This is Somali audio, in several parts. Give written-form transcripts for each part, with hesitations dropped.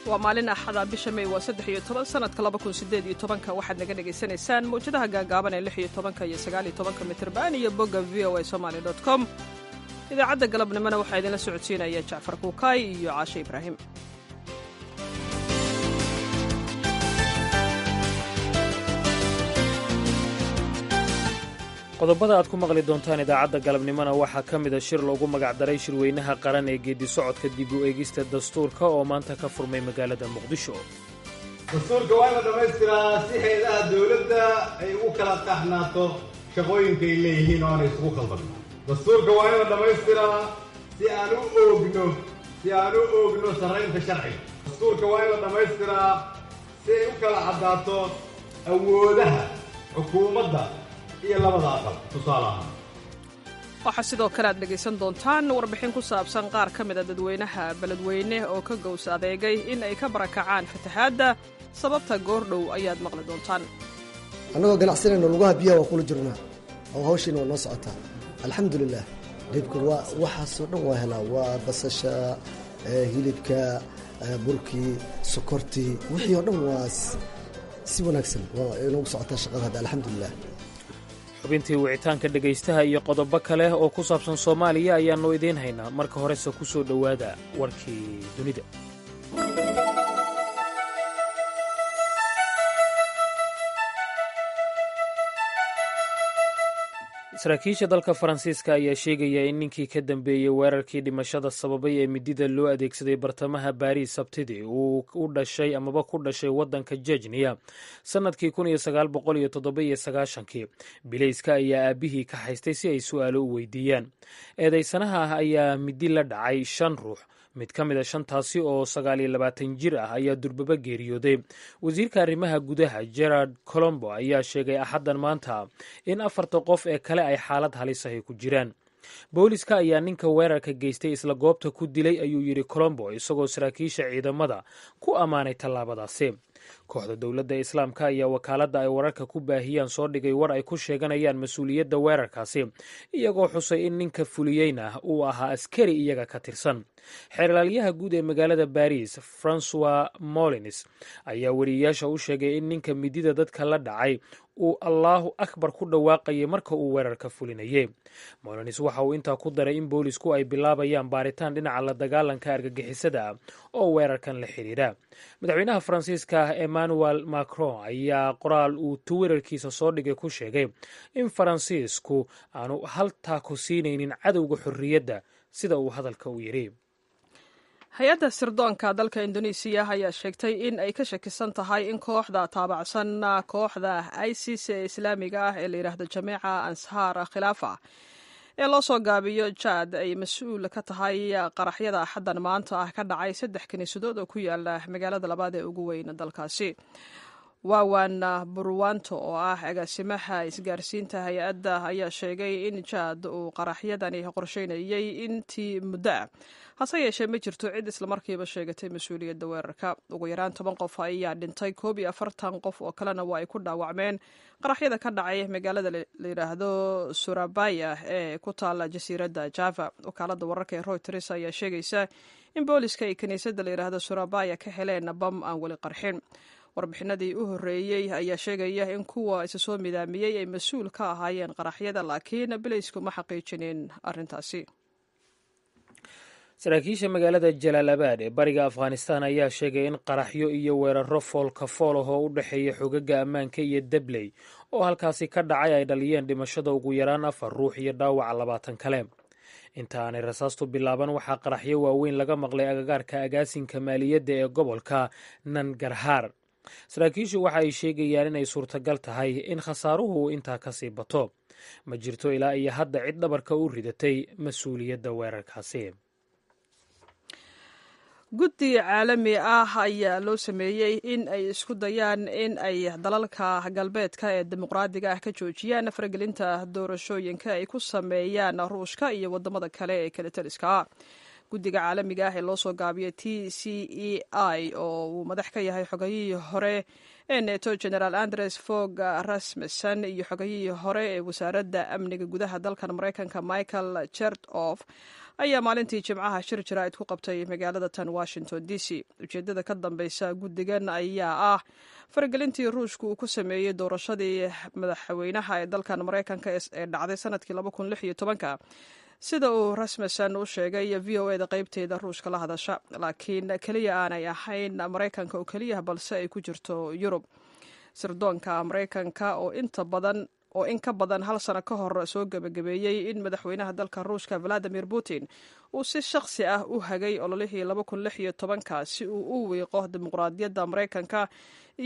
waa maalin axada bisha May waa 13 sanadka 2018 waxaad naga dhageysanaysaan mowjadaha gaagaaban ee 16 iyo 19 mitirban iyo bogga voasomali.com. idaacadda galabnimona waxaa idinla socodsiinaya Jacfar Kuukay iyo Caashe Ibraahim. qodobada aad ku maqli doontaan idaacadda galabnimona waxaa ka mida shir loogu magacdaray shirweynaha qaran ee geedi socodka dib u eegista dastuurka oo maanta ka furmay magaalada muqdisho. dastuurka waa in la dhammaystiraa si hay'adaha dawladda ay ugu kala taxnaato shaqooyinka ay leeyihiin oo aanay isugu khaldan. dastuurka waa in la dhammaystiraa si aan u oogno sarraynta sharciga. dastuurka waa in la dhammaystiraa si ay u kala caddaato awoodaha xukuumadda iyo labada aqal. tusaale ahaan waxaa sidoo kale aad dhegaysan doontaan warbixin ku saabsan qaar ka mida dadweynaha beledweyne oo ka gows adeegay in ay ka barakacaan fatahaadda sababta goordhow ayaad maqli doontaan. annagoo ganacsanayno lugaha biyaha waa kula jirnaa oo hawshiina waa noo socotaa alxamdulilah. dhibka waxaasoo dhan waa helaa, waa basasha, hilibka, burkii, sokortii, wixii oo dhan waa si wanaagsan waa inoogu socotaa shaqada hadda alxamdulilah. xubintii wicitaanka dhegaystaha iyo qodobo kale oo ku saabsan Soomaaliya ayaannu idiin haynaa. marka horese ku soo dhowaada warkii dunida. saraakiisha dalka Faransiiska ayaa sheegaya in ninkii ka dambeeyey weerarkii dhimashada sababay ee midida loo adeegsaday bartamaha Baariis Sabtidii uu u dhashay amaba ku dhashay waddanka Jejniya sannadkii 1997. bilayska ayaa aabihii ka haystay si ay su'aalo u weydiiyaan. eedaysanaha ah ayaa midi la dhacay 5 ruux. mid ka mid a 5taasi oo 29 jir ah ayaa durbaba geeriyooday. wasiirka arrimaha gudaha Gerard Colombo ayaa sheegay axaddan maanta in 4 qof ee kale ay xaalad halis ah ku jiraan. booliska ayaa ninka weerarka geystay isla goobta ku dilay ayuu yidhi Colombo, isagoo saraakiisha ciidamada ku ammaanay tallaabadaasi. kooxda dowladda islaamka ayaa wakaaladda ay wararka ku baahiyaan soo dhigay war ay ku sheeganayaan mas-uuliyadda weerarkaasi, iyagoo xusay in ninka fuliyeyna uu ahaa askari iyaga ka tirsan. xeerlaalyaha guud ee magaalada Baariis Francois Molins ayaa wariyeyaasha u sheegay in ninka midida dadka la dhacay uu Allahu akbar ku dhawaaqayay marka uu weerarka fulinayay. Molins waxa uu intaa ku daray in boolisku ay bilaabayaan baaritaan dhinaca la dagaalanka argagixisada ah oo weerarkan la xiriira. madaxweynaha Faransiiska Emmanuel Macron ayaa qoraal uu Twitterkiisa soo dhigay ku sheegay in Faransiisku aanu haltaa ku siinaynin cadowga xorriyadda, sida uu hadalka u yidhi. hay-adda sirdoonka dalka Indoneesiya ayaa sheegtay in ay ka shakisan tahay in kooxda taabacsan kooxda ISIS ee islaamiga ah ee la yidhaahdo Jameeca Ansar Khilaafa ee loo soo gaabiyo Jad ay mas-uul ka tahay qaraxyada axaddan maanta ah ka dhacay 3 kiniisadood oo ku yaala magaalada labaad ee ugu weyn dalkaasi. Wawan Burwanto oo ah agaasimaha isgaarsiinta hay-adda ayaa sheegay in Jad uu qaraxyadani qorsheynayay intii muddo ah, hase yeeshee ma jirto cid islamarkiiba sheegatay mas-uuliyadda weerarka. ugu yaraan 10 qof ayaa dhintay, 41 qof oo kalena waa ay ku dhaawacmeen qaraxyada ka dhacay magaalada la yidhaahdo Surabaya ee ku taala jasiiradda Java. wakaaladda wararka ee Reuters ayaa sheegaysa in booliska ay kiniisadda la yidhaahdo Surabaya ka heleen bam aan weli qarxin. warbixinadii u horreeyey ayaa sheegaya in kuwa isa soo midaamiyey ay mas-uul ka ahaayeen qaraxyada, laakiin bilaysku ma xaqiijinin arrintaasi. saraakiisha magaalada Jalaalabad ee bariga Afghanistan ayaa sheegay in qaraxyo iyo weeraro foolka fool ah oo u dhexeeya xogaga ammaanka iyo dabley oo halkaasi ka dhacay ay dhaliyeen dhimashada ugu yaraan 4 ruux iyo dhaawaca 20 kale. inta aanay rasaastu bilaaban waxaa qaraxyo waaweyn laga maqlay agagaarka agaasinka maaliyadda ee gobolka Nangarhar. saraakiishu waxa ay sheegayaan inay suurtagal tahay in khasaaruhu intaa ka sii bato. ma jirto ilaa iyo hadda cid dhabarka u ridatay mas-uuliyadda weerarkaasi. guddi caalami ah ayaa loo sameeyey in ay isku dayaan in ay dalalka galbeedka ee dimuqraadiga ah ka joojiyaan faragelinta doorashooyinka ay ku sameeyaan Ruushka iyo wadamada kale ee kale taliska. guddiga caalamiga ah ee loo soo gaabiyay t c e I oo uu madax ka yahay xogayihii hore ee neto generaal andres fog rasmussen iyo xogayihii hore ee wasaaradda amniga gudaha dalkan maraykanka michael chertof ayaa maalintii jimcaha shir jaraa'id ku qabtay magaalada tan washington d c. ujeeddada ka dambeysa guddigan ayaa ah faragelintii ruushka uu ku sameeyey doorashadii madaxweynaha ee dalkan maraykanka ee dhacday sanadkii sida uu rasmussen u sheegay v o eda qaybteeda ruushka la hadasha, laakiin keliya aanay ahayn maraykanka oo keliya balse ay ku jirto yurub. sirdoonka maraykanka oo in ka badan hal sano ka hor soo gebagabeeyey in madaxweynaha dalka ruushka valadimir putin uu si shakhsi ah u hagay ololihii si uu u wiiqo dimuqraadiyadda maraykanka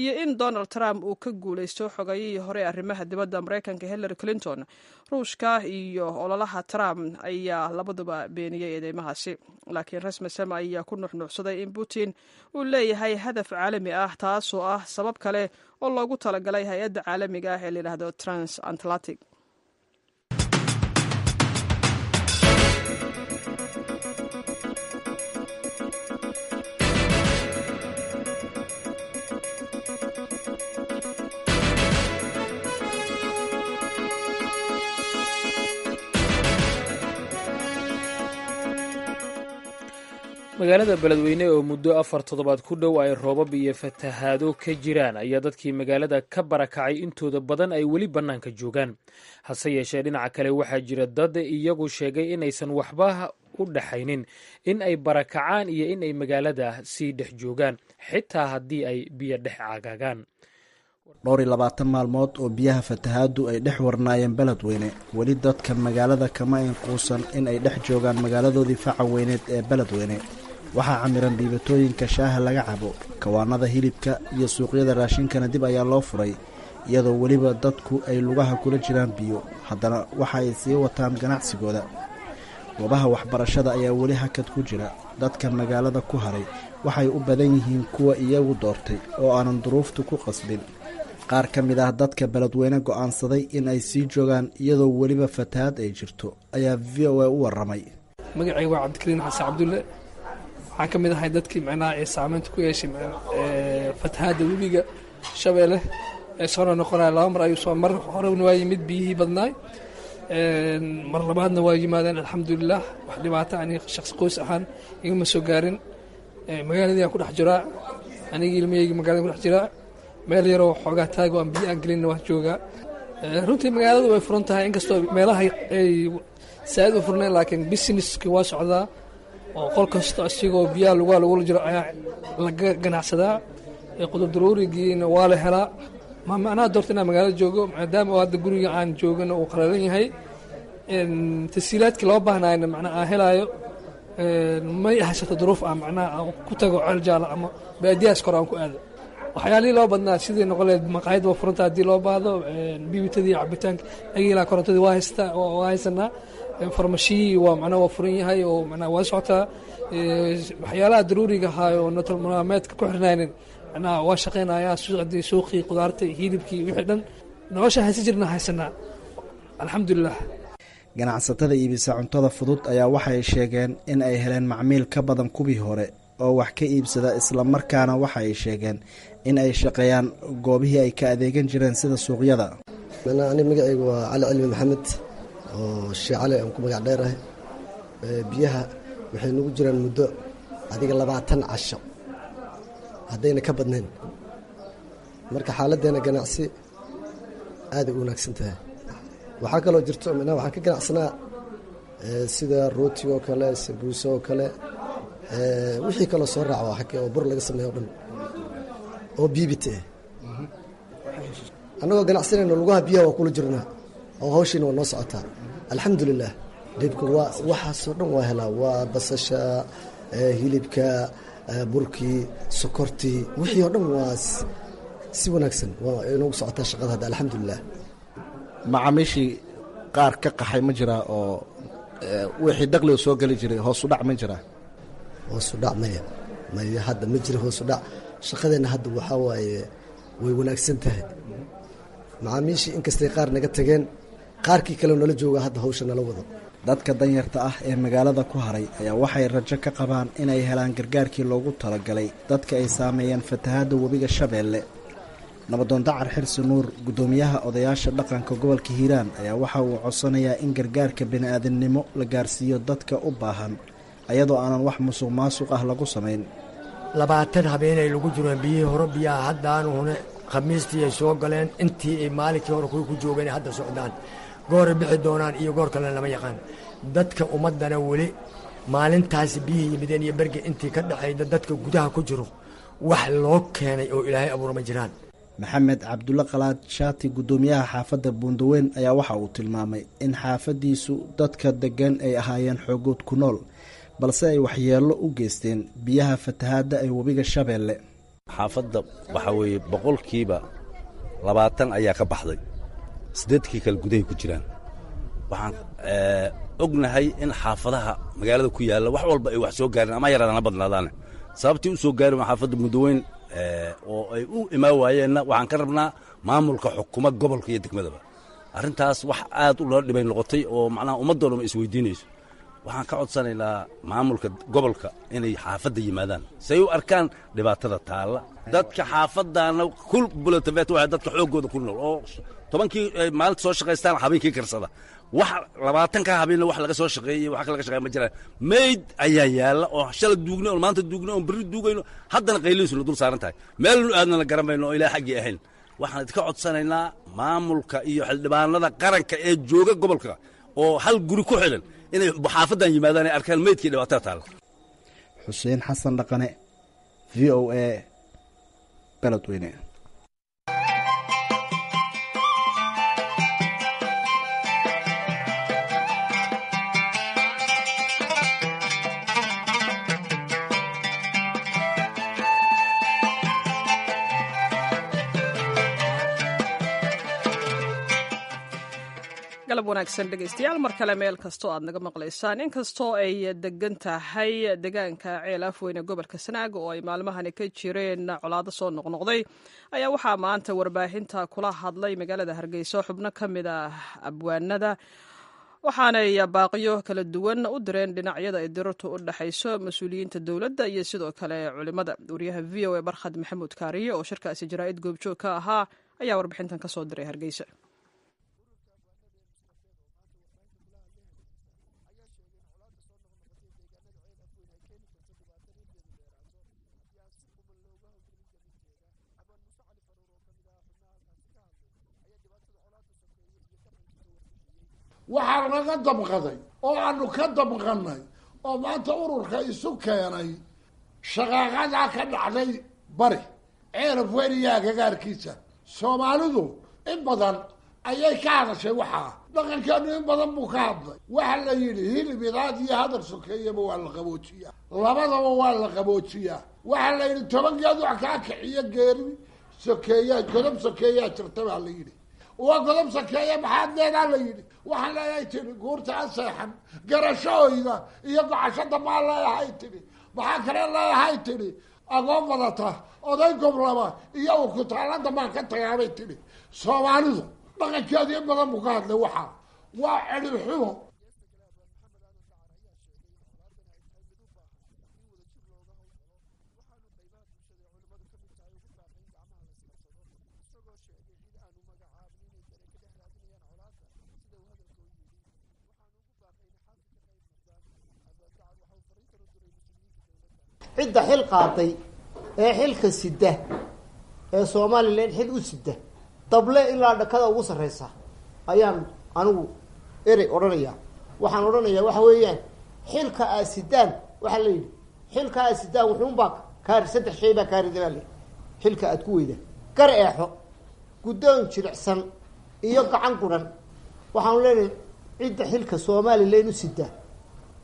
iyo in donald trump uu ka guulaysto xogayihii hore arrimaha dibadda maraykanka hillary clinton. ruushka iyo ololaha trump ayaa labaduba beeniyey eedeymahaasi, laakiin rasmussen ayaa ku nuxnuuxsaday in putin uu leeyahay hadaf caalami ah, taasoo ah sabab kale oo loogu talagalay hay-adda caalamiga ah ee layidhaahdo transatlantic. magaalada beledweyne oo muddo 4 toddobaad ku dhow ay roobab iyo fatahaado ka jiraan ayaa dadkii magaalada ka barakacay intooda badan ay weli bannaanka joogaan. hase yeeshee dhinaca kale waxaa jira dad iyagu sheegay inaysan waxba u dhaxaynin in ay barakacaan iyo in ay magaalada sii dhex joogaan, xitaa haddii ay biyo dhex caagaagaan. 20 maalmood oo biyaha fatahaadu ay dhex warnaayeen beledweyne, weli dadka magaalada kama inquusan in ay dhex joogaan magaaladoodii faca weyneed ee beledweyne. waxaa camiran dhiibatooyinka shaaha laga cabo, kawaanada hilibka iyo suuqyada raashinkana dib ayaa loo furay, iyadoo weliba dadku ay lugaha kula jiraan biyo. haddana waxa ay sii wataan ganacsigooda. goobaha waxbarashada ayaa weli hakad ku jira. dadka magaalada ku haray waxay u badan yihiin kuwa iyagu doortay oo aanan duruuftu ku qasbin. qaar ka mid ah dadka beledweyne go'aansaday in ay sii joogaan iyadoo weliba fatahaad ay jirto ayaa v o a u warramay. magacayga waa cabdikariin xasan cabdulle. waxaan ka mid ahay dadkii macnaha ee saamaynta ku yeeshay fatahaadda webiga shabeelle ee soo noqonaya 2 mar ayuu soo mar horena waa yimid biyihii badnaay, mar labaadna waa yimaadeen. alxamdulilah wax dhibaato aniga shakhsi qoys ahaan igama soo gaarin. magaaladii aan ku dhex jiraa, anigii ilmahaygi magaalada ku dhex jiraa. meel yaroo xoogaa taago aan biyo aan gelinna waa joogaa. runtii magaaladu way furan tahay, inkastoo meelaha ay saa'id u furneen, laakiin businesski waa socdaa oo qol kasta asigoo biyaha lugaa lagula jiro ayaa laga ganacsadaa. qudur daruurigiina waa la helaa. macnaha doorta inaan magaalada joogo maadaama oo hadda guriga aan joogana uu qalalan yahay, tasiilaadkii loo baahnayna macnaha aan helaayo. may haysato duruuf ah macnaha aan ku tago ceel jaala ama baadiyahaas kor aan ku aado. waxyaalihii loo badnaa sidii noqoleed maqaayad waa furanta haddii loo baahdo, bibitadii cabitaanka agiilaa korontadii waa haysanaa. farmashiyii waa macnaha waa furan yahay oo macnaha waa socotaa. waxyaalaha daruuriga ahaa oo nolol maalmeedka ku xirnaynin macnaha waa shaqaynayaa. suuqii qudaartii hilibkii wixii dhan nolosha haysan jirna haysanaa alxamdulilah. ganacsatada iibisa cuntada fudud ayaa waxay sheegeen in ay heleen macmiil ka badan kuwii hore oo wax ka iibsada, islamarkaana waxa ay sheegeen in ay shaqeeyaan goobihii ay ka adeegan jireen sida suuqyada. ani magacaygu waa cali cilmi maxamed oo sheecale aan ku magac dheerahay. biyaha waxay nagu jiraan muddo adiga 20 casho haddayna ka badnayn, marka xaaladdeena ganacsi aad ay u wanaagsan tahay. waxaa kaloo jirto waxaan ka ganacsanaa sida rootiga oo kale, sabuuso oo kale, wixii kaloo soo raaco oo bur laga sameeyo o dhan oo biibite annagoo ganacsanayno lugaha biyaha waa kula jirnaa oo hawshiina waa noo socotaa alxamdulilah. dhibka waa waxaasoo dhan waa helaa, waa basasha, hilibka, burkii, sokortii, wixii oo dhan waa si wanaagsan waa inoogu socotaa shaqada hadda alxamdulilah. macaamiishii qaar ka qaxay ma jiraa oo wixii dakhliga soo geli jiray hoosu dhac ma jiraa? hoosu dhac maya hadda ma jira hoosu dhac. shaqadeenna hadda waxaa waaye way wanaagsan tahay. macaamiishii inkastay qaar naga tageen, qaarkii kale nala jooga hadda hawsha nala wado. dadka danyarta ah ee magaalada ku haray ayaa waxay rajo ka qabaan inay helaan gargaarkii loogu talagalay dadka ay saameeyeen fatahaadda webiga shabeelle. nabadoon dacar xirsi nuur guddoomiyaha odayaasha dhaqanka gobolka hiiraan ayaa waxa uu codsanayaa in gargaarka bini-aadamnimo la gaarsiiyo dadka u baahan ayadoo aanan wax musuq maasuq ah lagu samayn. 20 habeenay lagu jiraan biyihii hore biyaha haddaanuhune khamiistii ay soo galeen intii ay maalinkii hore kuwii ku joogeen hadda socdaan gooray bixi doonaan iyo goor kalena lama yaqaan. dadka ummaddana weli maalintaasi biyihii yimideen iyo berge intii ka dhexayda dadka gudaha ku jiro wax loo keenay oo ilaahay abuura ma jiraan. maxamed cabdulle qalaad shaati guddoomiyaha xaafadda buundaweyn ayaa waxa uu tilmaamay in xaafaddiisu dadka deggan ay ahaayeen xoogood ku nool balse ay waxyeello u geysteen biyaha fatahaadda ee webiga shabeelle. xaafadda waxaa weeye 20% ayaa ka baxday 8 kale gudahay ku jiraan. waxaan ognahay in xaafadaha magaalada ku yaalla wax walba ay wax soo gaarin ama yaraadana badnaadaan sababtii u soo gaarin xaafadda buundaweyn oo ay u imaan waayeenna waxaan ka rabnaa maamulka xukuma gobolka iyo degmadaba. arrintaas wax aad u loo dhibay noqotay oo macnaha ummaddoodama isweydiinayso. waxaan ka codsanaynaa maamulka gobolka inay xaafadda yimaadaan say u arkaan dhibaatada taalla. dadka xaafaddaana kul bulatafeet waa dadka xooggooda ku nool oo 10kii maalinta soo shaqaystaan habeenkii karsada. wax 20 ka habeenna wax laga soo shaqeeyay wax laga shaqeey ma jiraan. meyd ayaa yaalla oo shalay duugno oo maanta duugno oo bari duugayno haddana qayliisu la dul saaran tahay meel aadna la garanayno oo ilaa xaqi ahayn. waxaan idinka codsanaynaa maamulka iyo xildhibaanada qaranka ee jooga gobolka oo hal guri ku xiran inay xaafaddan yimaadaan ay arkaan meydkii dhibaatada taalla. xuseen xasan dhaqane VOA Beledweyne. galab wanaagsan dhegaystayaal mar kale meel kastoo aad naga maqlaysaan inkastoo ay degan tahay deegaanka ceel afweyne gobolka sanaag oo ay maalmahani ka jireen colaado soo noqnoqday ayaa waxaa maanta warbaahinta kula hadlay magaalada hargeysa xubno ka mid ah abwaanada waxaanay baaqiyo kala duwan u direen dhinacyada ay dirartu u dhexayso mas-uuliyiinta dowladda iyo sidoo kale culimada. wariyaha v o a barkhad maxamuud kaariye oo shirkaasi jaraa'id goobjoog ka ahaa ayaa warbixintan ka soo diray hargeysa. waxaa naga damqaday oo aanu ka damqannay oo maanta ururka isu keenay shaqaaqadaa ka dhacday bari ceelaf weyniyaa gagaarkiisa. soomaalidu in badan ayay ka hadashay waxaa dhaqankeenu in badan buu ka hadlay. waxaa la yidhi hilib idaad iyo hadal sokeeyaba waa la qaboojiyaa labadaba waa la qaboojiyaa. waxaa la yidhi 10 geed wax kaa kiciyo geeri sokeeyaa godob sokeeyaa jirta baa la yidhi. waa godob sokeeya maxaad leedaa la yidhi. waxaan leeyahay tidhi guurta a seexan garashooyda iyo gocashada maa leeyahay tidhi. maxaa kale leeyahay tidhi agoon badata oday goblaba iyo ukutaalada maan ka tagaabay tidhi. soomaalidu dhaqankeedu in badan buu ka hadlay waxaa waa celilxumo. cidda xil qaaday ee xilka sida ee Soomaaliland xil u sida dable ilaa dhakada ugu sareysa ayaan anigu erey oranaya. waxaan oranayaa waxa weeyaan xilka asidaan waxa la yidhi xilka asidaan wuxuu baa kaar 3 shay baa kaari dalay xilka aad ku weyda gar eexo gudoon jiricsan iyo gacan quran. waxaan leenahay cidda xilka Soomaaliland u sida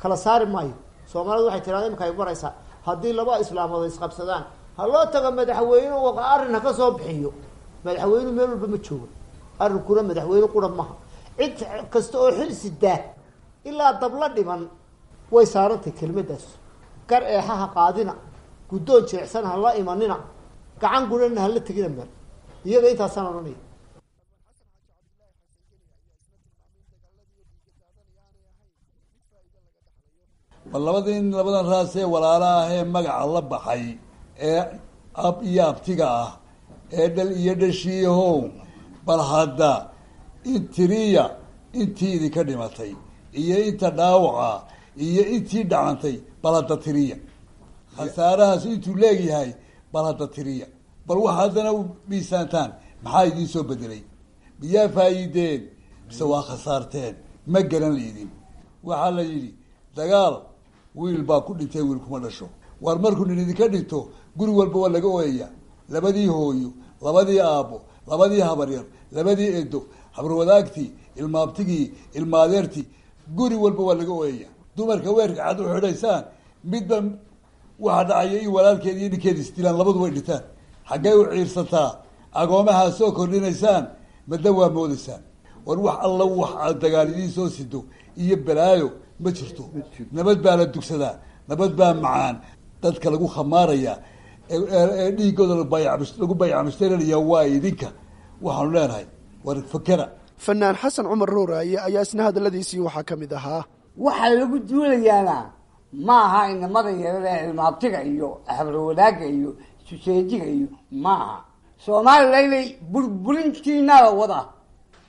kala saari maayo. Soomaalidu waxay tiraahdaa imka ay baraysaa haddii laba islaamood isqabsadaan ha loo tago madaxweyne oo arrin ka soo bixiyo. madaxweyne meel walba ma joogo arrinkuna madaxweyne quran maaha. cid kasta oo xil sidaa ilaa dabla dhiman way saarantay kelmadaas. gar eexaha qaadina gudoon jiricsan ha la imanina gacan gurana ha la tegina meel iyaga intaasaan oranaya. bal labadan raas ee walaala ah ee magaca la baxay ee ab iyo abtiga ah ee dhal iyo dhashiihow bal hadda intiriya intii idinka dhimatay iyo inta dhaawaca iyo intii dhacantay bal hadda tiriya khasaarahaas intuu leegyahay bal hadda tiriya bal waxa haddana u miisaantaan maxaa idiin soo bedelay miyaa faa'iideen mise waa khasaarteen ma garan laydin waxaa la yidhi dagaal wiil baa ku dhintay wiil kuma dhasho waar markuu nin idinka dhinto guri walba waa laga ooyaya labadii hooyo labadii aabbo labadii habaryar labadii edo habarwadaagtii ilmaabtigii ilmaadeertii guri walba waa laga ooyaya dumarka weerka cad u xidhaysaan midba waxa dhacaya iyo walaalkeed iyo ninkeeda isdilaan labadu way dhintaan xaggay u ciirsataa agoomahaa soo kordhinaysaan madda waa moodaysaan war wax alla wax aad dagaal idiin soo sido iyo balaayo ma jirto nabad baa la dugsadaa nabad baa macaan dadka lagu khamaaraya ee dhiigooda lagu bayacmushtarinaya waa idinka waxaanu leenahay war fakera fanaan xasan cumar rooraaye ayaa isna hadaladiisii waxaa ka mid ahaa waxaa lagu duulayaana ma aha inamada yarada ilmaabtiga iyo habarwadaaga iyo suseejiga iyo maaha soomalilanay burburintiinaa la wadaa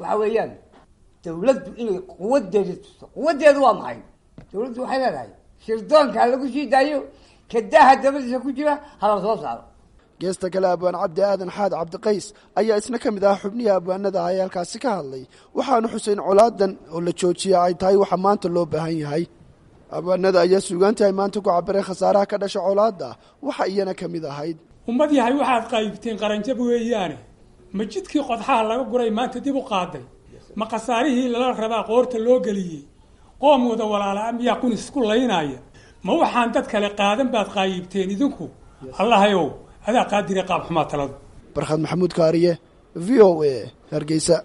waxa weeyaan dawladdu inay quwadeeda tusto quwadeedu waa maxay dawladdu waxay leedahay sirdoonka ha lagu sii daayo kadaha dabadiisa ku jira hala soo saaro geesta kale abwaan cabdi aadan xaad cabdiqays ayaa isna ka mid ah xubnihii abwaanada ah ee halkaasi ka hadlay waxaanu xuseyn colaadan oo la joojiya ay tahay waxa maanta loo baahan yahay abwaanada ayaa suugaanta ay maanta ku cabireen khasaaraha ka dhasha colaada waxa iyana ka mid ahayd ummad yahay waxaad qaybteen qaranjab weeyaane ma jidkii qodxaha laga guray maanta dib u qaaday ma khasaarihii lala rabaa qoorta loo geliyey qoom wada walaalaa miyaa qunis isku laynaya ma waxaan dad kale qaadan baad qaayibteen idinku allahayow adaa qaadire qaab xumaa taladu barkhad maxamuud kaariye v o a hargeysa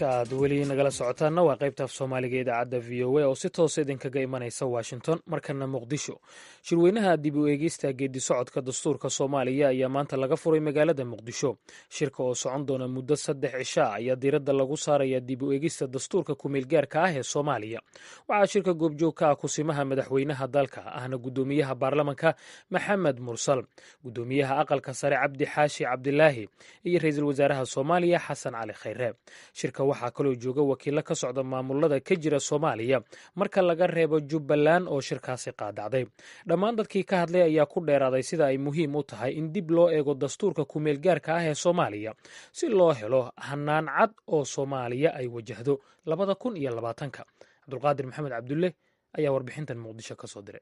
aad weli nagala socotaanna waa qaybta af soomaaliga idaacadda v o a oo si toosa idinkaga imanaysa washington markana muqdisho shirweynaha dib u eegista geedi socodka dastuurka soomaaliya ayaa maanta laga furay magaalada muqdisho shirka oo socon doona muddo 3 cisha ayaa diiradda lagu saaraya dib u eegista dastuurka kumeelgaarka ah ee soomaaliya waxaa shirka goobjoog ka ah kusimaha madaxweynaha dalka ahna gudoomiyaha baarlamanka maxamed mursal gudoomiyaha aqalka sare cabdi xaashi cabdilaahi iyo ra-iisul wasaaraha soomaaliya xasan cali khayre shirka waxaa kaloo jooga wakiilo ka socda maamulada ka jira soomaaliya marka laga reebo jubbaland oo shirkaasi qaadacday dhammaan dadkii ka hadlay ayaa ku dheeraaday sida ay muhiim u tahay in dib loo eego dastuurka kumeelgaarka ah ee soomaaliya si loo helo hanaan cad oo soomaaliya ay wajahdo 2020 cabdulqaadir maxamed cabdulle ayaa warbixintan muqdisho ka soo diray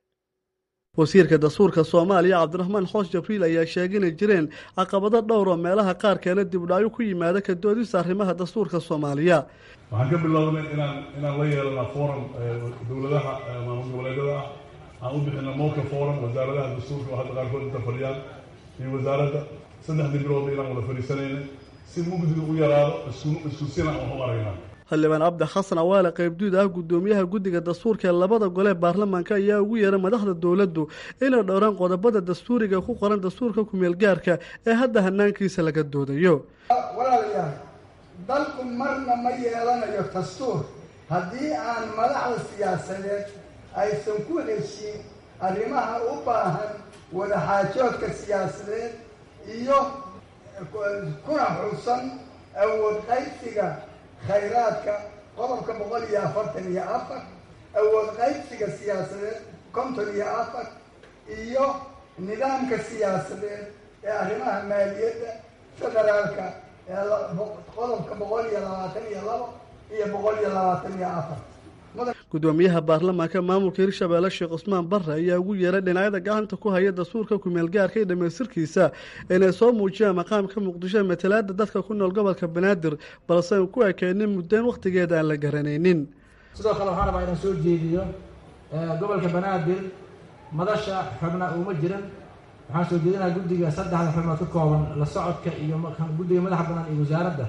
wasiirka dastuurka soomaaliya cabdiraxmaan xoos jabriil ayaa sheegay inay jireen caqabado dhowr oo meelaha qaarkeena dib u dhacyo ku yimaada ka doodista arrimaha dastuurka soomaaliya waxaan ka bilownay inaan la yeelana forum dowladaha maamul goboleedyada ah aan u bixina moka forum wasaaradaha dastuurka oo hadda qaarkood inta fadhiyaan iyo wasaaradda 3 bilood inaan wada fadhiisanaynay si mugdiga u yaraado isku sina aan u aragnaa xildhibaan cabdi xasan awaale qaybduud ah gudoomiyaha guddiga dastuurka ee labada gole baarlamaanka ayaa ugu yeeray madaxda dowladdu inay dhowraan qodobada dastuuriga ku qoran dastuurka kumeelgaarka ee hadda hanaankiisa laga doodayo walaalayaal dalku marna ma yeelanayo dastuur haddii aan madaxda siyaasadeed aysan ku heshin arrimaha u baahan wadaxaajoodka siyaasadeed iyo kuna xusan awood qaybsiga khayraadka qodobka 144 awood qaybsiga siyaasadeed 54 iyo nidaamka siyaasadeed ee arrimaha maaliyadda federaalka ee qodobka 122 iyo 124 gudoomiyaha baarlamaanka maamulka hirshabeelle sheekh cusmaan barre ayaa ugu yeeray dhinacyada gacanta ku haya dastuurka kumeelgaarka iyo dhamaystirkiisa inay soo muujiyaan maqaamka muqdisho matalaada dadka ku nool gobolka banaadir balse aan ku ekeenin muddeen wakhtigeeda aan la garanaynin sidoo kale waxaan rabaa inaan soo jeediyo gobolka banaadir madasha xubna uma jiran waxaan soo jeedinayaa guddiga 3 xubnood ka kooban la socodka iyo guddiga madaxa bannaan iyo wasaaradda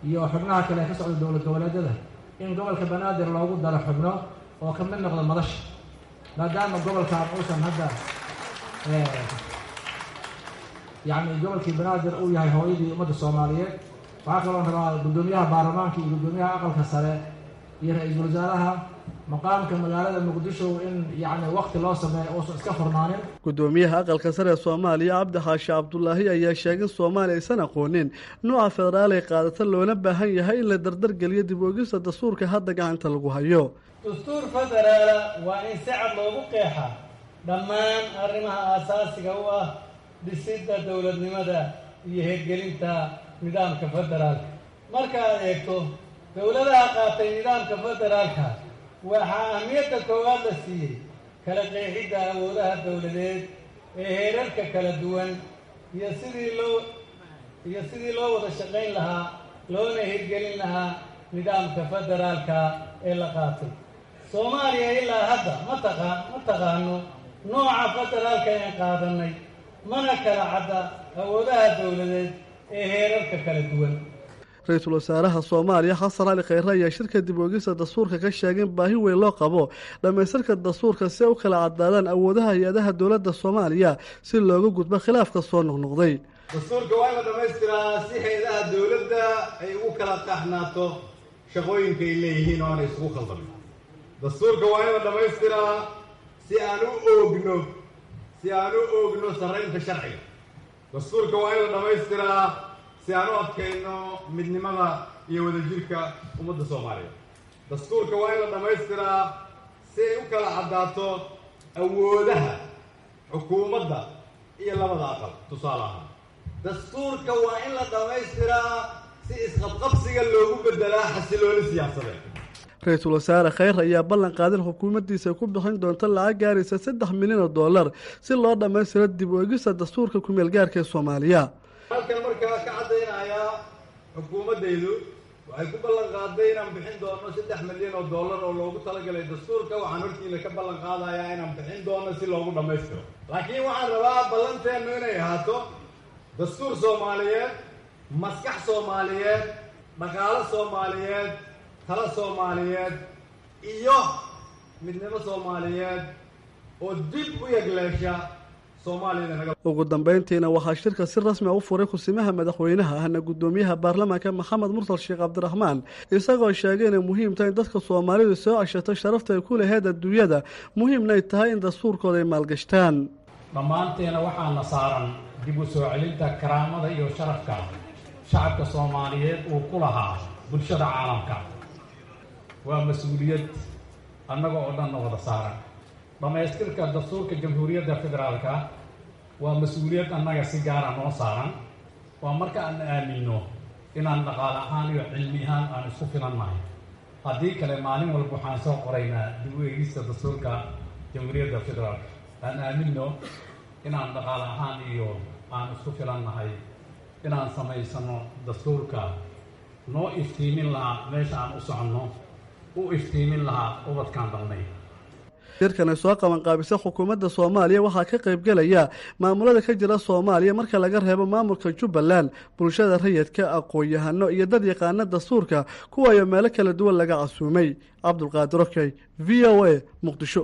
iyo xubnaha kale ka socda dowlad goboleedyada in gobolka banaadir loogu daro xubno oo ka mid noqda madasha maadaama gobolkan uusan hadda yacni gobolkii banaadir uu yahay hooyadii ummadda soomaaliyeed waxaa kaloo rabaa guddoomiyaha baarlamaanka iyo guddoomiyaha aqalka sare iyo ra-iisul wasaaraha maqaamka magaalada muqdisho in yacni waqti loo sameeyo uusan iska furnaanin. Guddoomiyaha aqalka sare ee Soomaaliya Cabdi Xaashi Cabdullaahi ayaa sheegay in Soomaaliya aysan aqoonin nooca federaal ee qaadata loona baahan yahay in la dardar geliyo dib u eegista dastuurka hadda gacanta lagu hayo. dastuur federaala waa in si cad loogu qeexaa dhammaan arrimaha aasaasiga u ah dhisidda dowladnimada iyo hirgelinta nidaamka federaalka. marka aad eegto dowladaha qaatay nidaamka federaalka waxaa ahmiyadda koowaad la siiyey kala qeexidda awoodaha dowladeed ee heerarka kala duwan iyo sidii loo wada shaqayn lahaa loona hirgelin lahaa nidaamka federaalka ee la qaatay. Soomaaliya ilaa hadda ma taqaano nooca federaalka ee qaadanay, mana kala cadda awoodaha dowladeed ee heerarka kala duwan. Ra-iisul wasaaraha Soomaaliya Xasan Cali Khayre ayaa shirka dib u eegista dastuurka ka sheegay in baahi weyn loo qabo dhamaystirka dastuurka si ay u kala caddaadaan awoodaha hay-adaha dowladda Soomaaliya si looga gudbo khilaafka soo noqnoqday. dastuurka waa in la dhamaystiraa si hay-adaha dowladda ay ugu kala qaxnaato shaqooyinka ay leeyihiin oo aanay isugu khaldamin. dastuurka waa in la dhamaystiraa si aan u oogno sarreynta sharciga. dastuurka waa in la dhamaystiraa si aan u adkayno midnimada iyo wadajirka ummadda Soomaaliyeed. dastuurka waa in la dhamaystiraa si ay u kala caddaato awoodaha xukuumadda iyo labada aqal. tusaale ahaan dastuurka waa in la dhamaystiraa si isqabqabsiga loogu bedelaa xasilooni siyaasadeed. Ra-iisul wasaare Khayre ayaa ballan qaaday in xukuumaddiisa ku bixin doonto lacag gaaraysa $3 milyan si loo dhammaystiro dib u eegista dastuurka ku-meel gaarka ee Soomaaliya. halkan markaa ka caddaynayaa xukuumaddaydu waxay ku ballan qaaday inaan bixin doono $3 milyan oo loogu talagalay dastuurka. waxaan hortiina ka ballan qaadayaa inaan bixin doono si loogu dhammaystiro. laakiin waxaan rabaa ballanteennu inay ahaato dastuur Soomaaliyeed, maskax Soomaaliyeed, dhaqaalo Soomaaliyeed, talo Soomaaliyeed iyo midnimo Soomaaliyeed oo dib u yegleesha ugu dambeyntiina waxaa shirka si rasmi ah u furay kusimaha madaxweynaha ahna guddoomiyaha baarlamaanka Maxamed Mursal Sheekh Cabdiraxmaan isagoo sheegay inay muhiim tahay in dadka Soomaalidu soo ceshato sharafta ay ku lahayd adduunyada muhiimna ay tahay in dastuurkooda ay maalgashtaan. dhammaanteena waxaana saaran dib u soo celinta karaamada iyo sharafka shacabka Soomaaliyeed uu ku lahaa bulshada caalamka. waa mas'uuliyad annaga oo dhan wada saaran. dhamaystirka dastuurka jamhuuriyadda federaalka waa mas-uuliyad annaga si gaara noo saaran. waa marka aan aamino inaan dhaqaale ahaan iyo cilmi ahaan aan isku filannahay. haddii kale maalin walba waxaan soo qoraynaa dib u eegista dastuurka jamhuuriyadda federaalka. aan aamino inaan dhaqaale ahaan iyo aan isku filannahay inaan samaysano dastuurka noo iftiimin lahaa meesha aan u soconno, u iftiimin lahaa ubadkaan dalnay. shirkan ay soo qaban qaabisay xukuumadda Soomaaliya waxaa ka qayb galaya maamulada ka jira Soomaaliya marka laga reebo maamulka Jubbaland, bulshada rayidka, aqoon-yahano iyo dad yaqaana dastuurka kuwayo meelo kala duwan laga casuumay. Cabdulqaadir Okey, VOA, Muqdisho.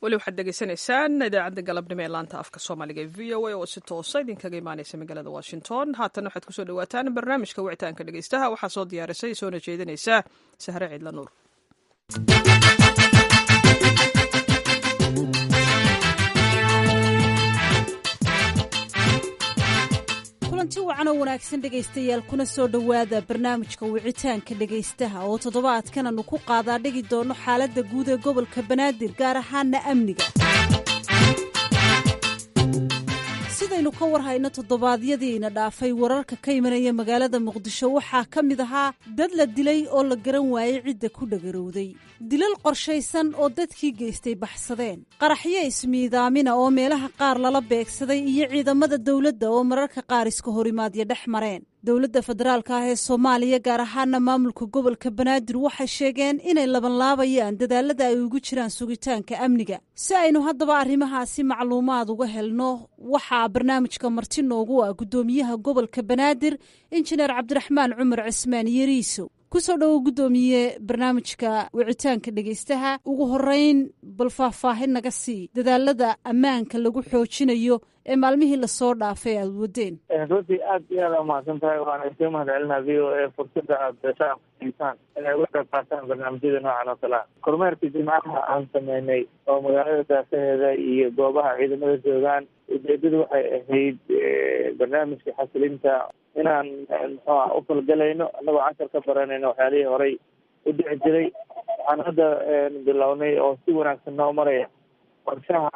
weli waxaad degeysanaysaan idaacadda galabnimo ee laanta afka Soomaaliga ee VOA oo si toosa idinkaga imaanaysa magaalada Washington. haatan waxaad kusoo dhawaataan barnaamijka wicitaanka dhegeystaha. waxaa soo diyaarisay soona jeedinaysa Sahre Ciidla Nuur. kulanti wacan oo wanaagsan dhegaystayaal kuna soo dhowaada barnaamijka wicitaanka dhegaystaha oo toddobaadkan aanu ku qaadaa dhigi doono xaaladda guud ee gobolka Banaadir gaar ahaana amniga. sidaynu ka warhayno toddobaadyadiina dhaafay wararka ka imanaya magaalada Muqdisho waxaa ka mid ahaa dad la dilay oo la garan waayey cidda ku dhagarowday, dilal qorshaysan oo dadkii geystay baxsadeen, qaraxyo ismiidaamina oo meelaha qaar lala beegsaday iyo ciidamada dowladda oo mararka qaar iska horimaadya dhex mareen. dowladda federaalka ah ee Soomaaliya gaar ahaana maamulka gobolka Banaadir waxay sheegeen inay labanlaabayaan dadaalada ay ugu jiraan sugitaanka amniga. si aynu haddaba arrimahaasi macluumaad uga helno waxaa barnaamijka marti noogu ah guddoomiyaha gobolka Banaadir injineer Cabdiraxmaan Cumar Cismaan Yariiso. kusoo dhowo guddoomiye barnaamijka wicitaanka dhegaystaha ugu horeyn bal faahfaahin naga sii dadaalada ammaanka lagu xoojinayo ee maalmihii lasoo dhaafay aada wadeen. runtii aad iyo aad umahadsan tahay waxaan iska mahadcelinaa v o a fursada aada shacabka siisaan inay uga qayb qaataan barnaamijyada noocan oo kale ah. kormeerkii jimcaha aan sameynay oo magaalada daafaheeda iyo goobaha ciidamada joogaan ujeedadu waxay ahayd barnaamijka xasilinta inaan muxuuha u falgalayno annagoo cashar ka baranayno waxyaalihii horay u dhici jiray. waxaan hadda bilownay oo si wanaagsan noo maraya qorshaha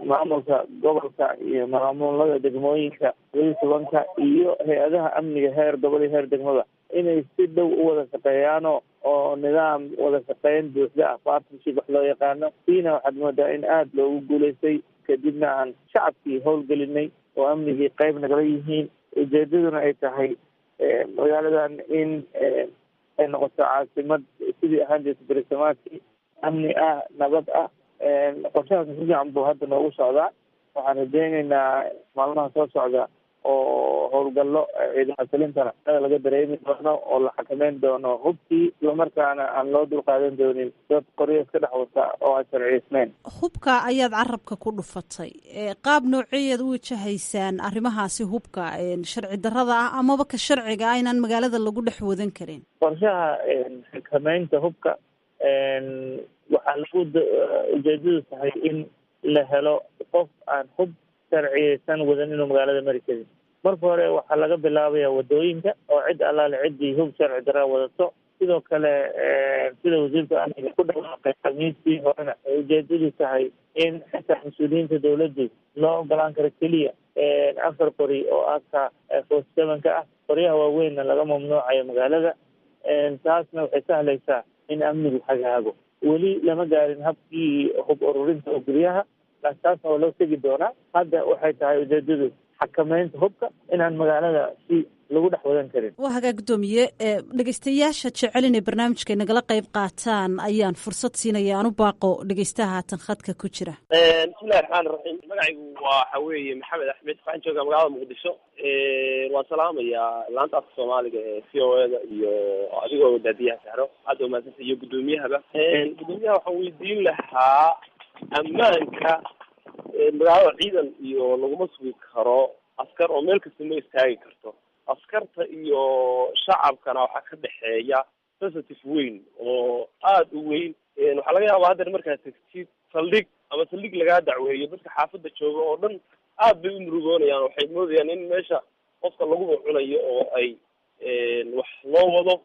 maamulka gobolka iyo maamulada degmooyinka 17 iyo hay-adaha amniga heer gobol iyo heer degmada inay si dhow u wada shaqeeyaano oo nidaam wada shaqeyn buuxda ah partnership wax loo yaqaano. siina waxaad moodaa in aada loogu guulaystay kadibna aan shacabkii howlgelinay oo amnigii qayb nagala yihiin. ujeedaduna ay tahay magaaladan in ay noqoto caasimad sidii ahaan jirta berisamaadkii amni ah nabad ah. qorshahaas si fiican buu hadda noogu socdaa. waxaan rajeyneynaa maalmaha soo socda oo howlgallo ciidan xasilintana laga dareemi doono oo la xakameyn doono hubkii islamarkaana aan loo dulqaadan doonin dad qoryo iska dhex wata oo aan sharciyeysnayn. hubka ayaad carabka ku dhufatay qaab nooceeyaad u wajahaysaan arrimahaasi hubka sharci darrada ah amaba ka sharciga ah inaan magaalada lagu dhex wadan karin? qorshaha xakameynta hubka waxaa lagu ujeedadu tahay in la helo qof aan hub sharciyeysan wadan inuu magaalada mari karin. marka hore waxaa laga bilaabaya wadooyinka oo cid allaale ciddii hub sharci darra wadato. sidoo kale sida wasiirka amniga ku dhawaaqay khamiistii horena ay ujeedadu tahay in xitaa mas-uuliyiinta dawladdu loo ogolaan karo keliya 4 qori oo aka 47 ka ah. qoryaha waaweynna laga mamnuucayo magaalada. taasna waxay sahlaysaa in amnigu hagaago. weli lama gaarin habkii hub ururinta oo guryaha taasna waa loo tegi doonaa. hadda waxay tahay ujeedadu xakameynta hubka inaan magaalada si lagu dhex wadan karin. waa hagaa guddoomiye dhegeystayaasha jecel inay barnaamijka nagala qayb qaataan ayaan fursad siinaya aan u baaqo dhegeystaha haatan khadka ku jira. bismillahi raxmaani raxiim. magacaygu waxa weeye maxamed axmed, waxaan joogaa magaalada muqdisho. waan salaamayaa laanta afka soomaaliga ee v o a da iyo adigoo wadaadiyaha sahro hadda umahadsanta iyo guddoomiyahaba. guddoomiyaha waxaan weydiin lahaa ammaanka magaalada ciidan iyo laguma sugi karo askar oo meel kasta ma istaagi karto. askarta iyo shacabkana waxaa ka dhexeeya sensitive weyn oo aada u weyn. waxaa laga yaabaa haddana markaad tegtid saldhig ama saldhig lagaa dacweeyo dadka xaafadda jooga oo dhan aad bay u murugoonayaan. waxay moodayaan in meesha qofka laguba cunayo oo ay wax loo wado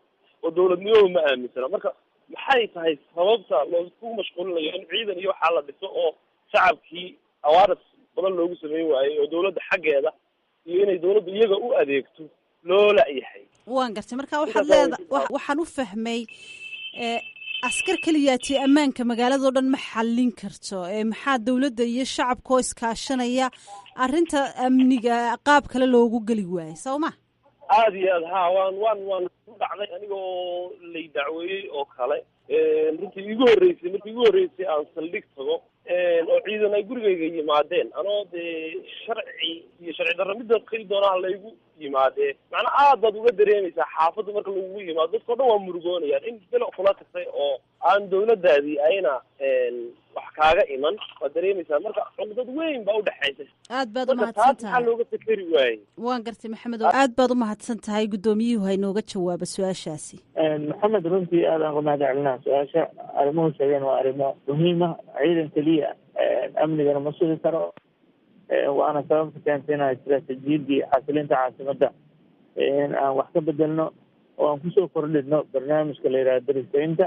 oo dawladnimada ma aaminsana. marka maxay tahay sababta loosku mashquulinayo in ciidan iyo waxaa la dhiso oo shacabkii awaaras badan loogu sameyn waayey oo dawladda xaggeeda iyo inay dawladdu iyaga u adeegto loo la-yahay? waan gartay. marka waxaad waxaan u fahmay askar keliyaati ammaanka magaaladao dhan ma xallin karto. maxaa dawladda iyo shacabka oo iskaashanaya arrinta amniga qaab kale loogu geli waayey soo ma? aada iyo aad ha waan ku dhacday anigoo lay dacweeyey oo kale. runtii markii igu horreysay aan saldhig tago oo ciidan ay gurigayga yimaadeen anoo dee sharci darro midda keli doonaa laygu yimaadee macnaa aad baad uga dareemaysaa xaafadda marka lagugu yimaado dadka o dhan waa murugoonayaan in biloc kula tagtay oo aan dawladdaadii ayna wax kaaga iman waad dareemaysaa. marka cugdad weyn baa udhexaysa. aad baad umahadsan tahay. maxaa looga fikeri waayey? waan gartay maxamed oo aad baad umahadsan tahay. guddoomiyuhu haynooga jawaaba su-aashaasi. maxamed runtii aadaan ku mahad celinaa su-aasha. arrimuhu sheegeen waa arrimo muhiima. ciidan keliya amnigana ma sugi karo. waana sababta keentay inaan istiraatiijiyadii xasilinta caasimadda aan wax ka bedelno oo aan kusoo kordhino barnaamijka la yidhaha darisaynta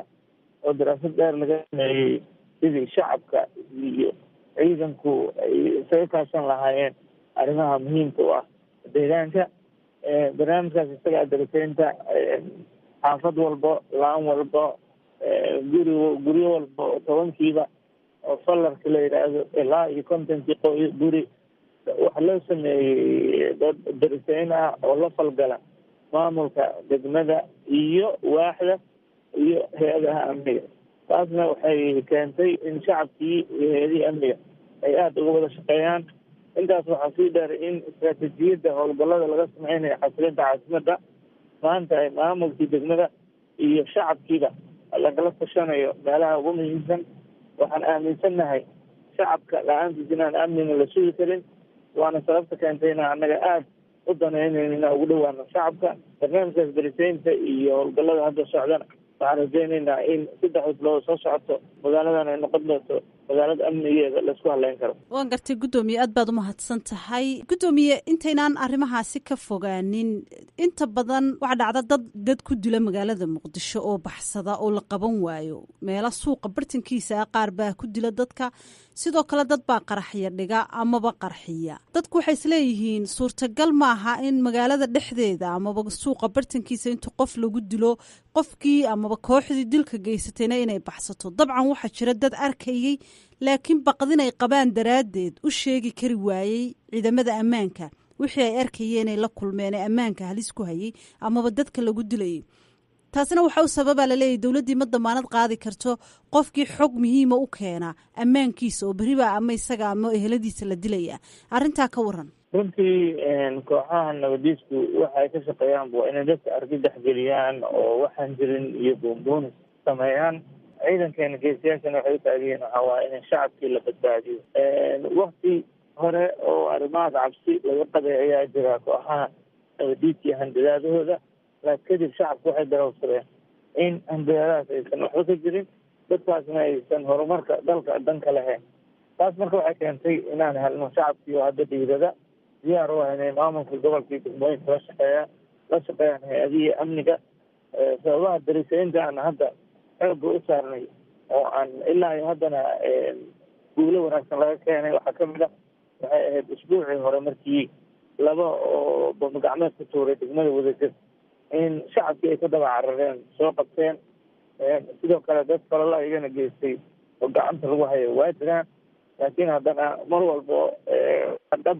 oo daraasad dheer laga sameeyey sidii shacabka iyo ciidanku ay isaga kaashan lahaayeen arrimaha muhiimka u ah deegaanka. barnaamijkaas isaga darisaynta xaafad walbo laan walbo guryo walbo 10kiiba oo falarka la yidhaahdo ilaa iyo 50 guri waxaa loo sameeyey dad darisayn ah oo la falgala maamulka degmada iyo waaxda iyo hay-adaha amniga. taasna waxay keentay in shacabkii iyo hay-adihii amniga ay aada uga wada shaqeeyaan. intaas waxaa sii dheer in istiraatiijiyadda howlgallada laga sameynayo xasilinta caasimadda maanta ay maamulkii degmada iyo shacabkiiba lagala tashanayo meelaha ugu muhiimsan. waxaan aaminsannahay shacabka la-aantiis inaan amnina la sugi karin, waana sababta keentay inaan annaga aada u danaynayn inaan ugu dhawaano shacabka. barnaamijkaas darisaynta iyo howlgallada hadda socdana waxaan rajaynaynaa in 3 bilood soo socoto magaaladan ay noqon doonto magaalada amnigeeda laisku haleyn karo. waan gartay guddoomiye, aad baad umahadsan tahay. guddoomiye, intaynaan arrimahaasi ka fogaanin, inta badan waxaa dhacda dad ku dila magaalada muqdisho oo baxsada oo la qaban waayo. meelo suuqa bartankiisa qaar baa ku dila dadka, sidoo kale dad baa qaraxya dhiga amaba qarxiya. dadku waxay isleeyihiin suurtagal maaha in magaalada dhexdeeda amaba suuqa bartankiisa intuu qof lagu dilo qofkii amaba kooxdii dilka geysatayna inay baxsato. dabcan waxaa jira dad arkayey laakiin baqdin ay qabaan daraaddeed u sheegi kari waayey ciidamada ammaanka wixii ay arkayeen ay la kulmeen ee ammaanka halis ku hayay amaba dadka lagu dilayay. taasina waxaa u sababaa laleeyahy dowladdii ma damaanad qaadi karto qofkii xog muhiima u keena ammaankiisa oo beribaa ama isaga ama eheladiisa la dilaya. arrintaa ka waran. runtii kooxaha nabadiisku waxa ay ka shaqeeyaan waa inay dadka argagax geliyaan oo waxaan jirin iyo buunbuunis sameeyaan. ciidankeena geesiyaashana waxay u taagiyeen waxaa waaye in shacabkii la badbaadiyo. wakti hore oo arrimahaas cabsi laga qabay ayaa jira kooxaha nabadiidka iyo handadaadahooda, laakiin kadib shacabku waxay darowsadeen in handadaadahaas aysan waxba ka jirin, dadkaasna aysan horumarka dalka danka lahayn. taas marka waxay keentay inaan helno shacabkii oo hadda dhiirada diyaar u ah inay maamulka gobolkii degmooyinka la shaqeeyaan hay-adihii amniga. sababaha darisaynta aan hadda xooga u saarnay oo aan ilaa iyo haddana guulo wanaagsan laga keenay waxaa kamid ah, waxay ahayd usbuucii hore markii 2 oo bamgacmeed ku tuuray degmada Wadajir in shacabkii ay ka daba carareen soo qabteen. sidoo kale dad kaloo ayagana geystay oo gacanta lagu hayo waa jiraan, laakiin haddana mar walbo dhab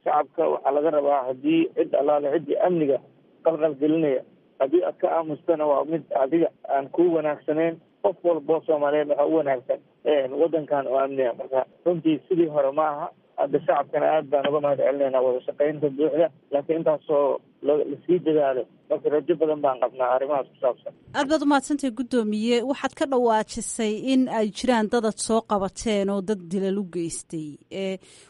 shacabka waxaa laga rabaa haddii cid allaale ciddii amniga qalqal gelinaya haddii aad ka aamustana waa mid adiga aan ku wanaagsanayn. qof walbo Soomaaliyeed waxaa u wanaagsan wadankan oo amniga. marka runtii sidii hore ma aha. hadda shacabkana aad baan uga mahad celinaynaa wada shaqaynta buuxda, laakiin intaasoo lasii dadaalo marka rajo badan baan qabnaa arrimahaas ku saabsan. aad baad umahadsantahay guddoomiye. waxaad ka dhawaajisay in ay jiraan dadad soo qabateen oo dad dilal u geystay.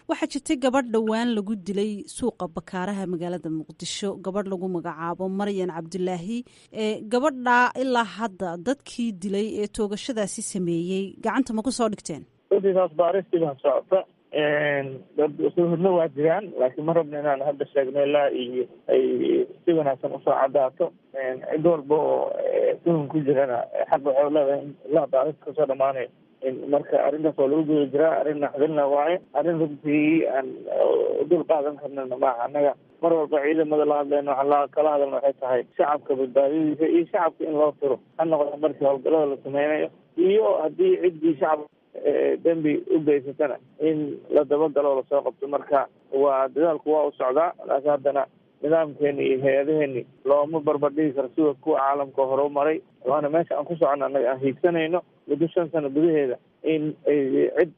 waxaa jirtay gabadh dhowaan lagu dilay suuqa bakaaraha magaalada muqdisho, gabadh lagu magacaabo Maryan Cabdulaahi. gabadhaa ilaa hadda dadkii dilay ee toogashadaasi sameeyey gacanta ma ku soo dhigteen? runtii taas baaristii baa socota. dad suhudna waa jiraan, laakiin ma rabna inaan hadda sheegno ilaa iyo ay si wanaagsan usoo cadaato. cid walba oo tuhun ku jirana xaq waxay leedahay in ilaa baaris kasoo dhamaanayo. marka arrintaas waa lagu guda jiraa. arrin naxdinna waaye, arrin runtii aan dul qaadan karnana maaha. annaga mar walba ciidamada la hadlayno waxaan kala hadalna waxay tahay shacabka badbaadadiisa iyo shacabka in loo tiro, ha noqdo markii howlgallada la sameynayo iyo haddii ciddii shacabka dembi u geysatana in la dabagalo o lasoo qabto. marka waa dadaalku waa u socdaa, laakiin haddana nidaamkeeni iyo hay-adaheeni looma barbardhigi karo sida kuwa caalamka hore u maray. waana meesha aan ku socono annaga aan hiigsanayno muddo 5 sano gudaheeda in ay cid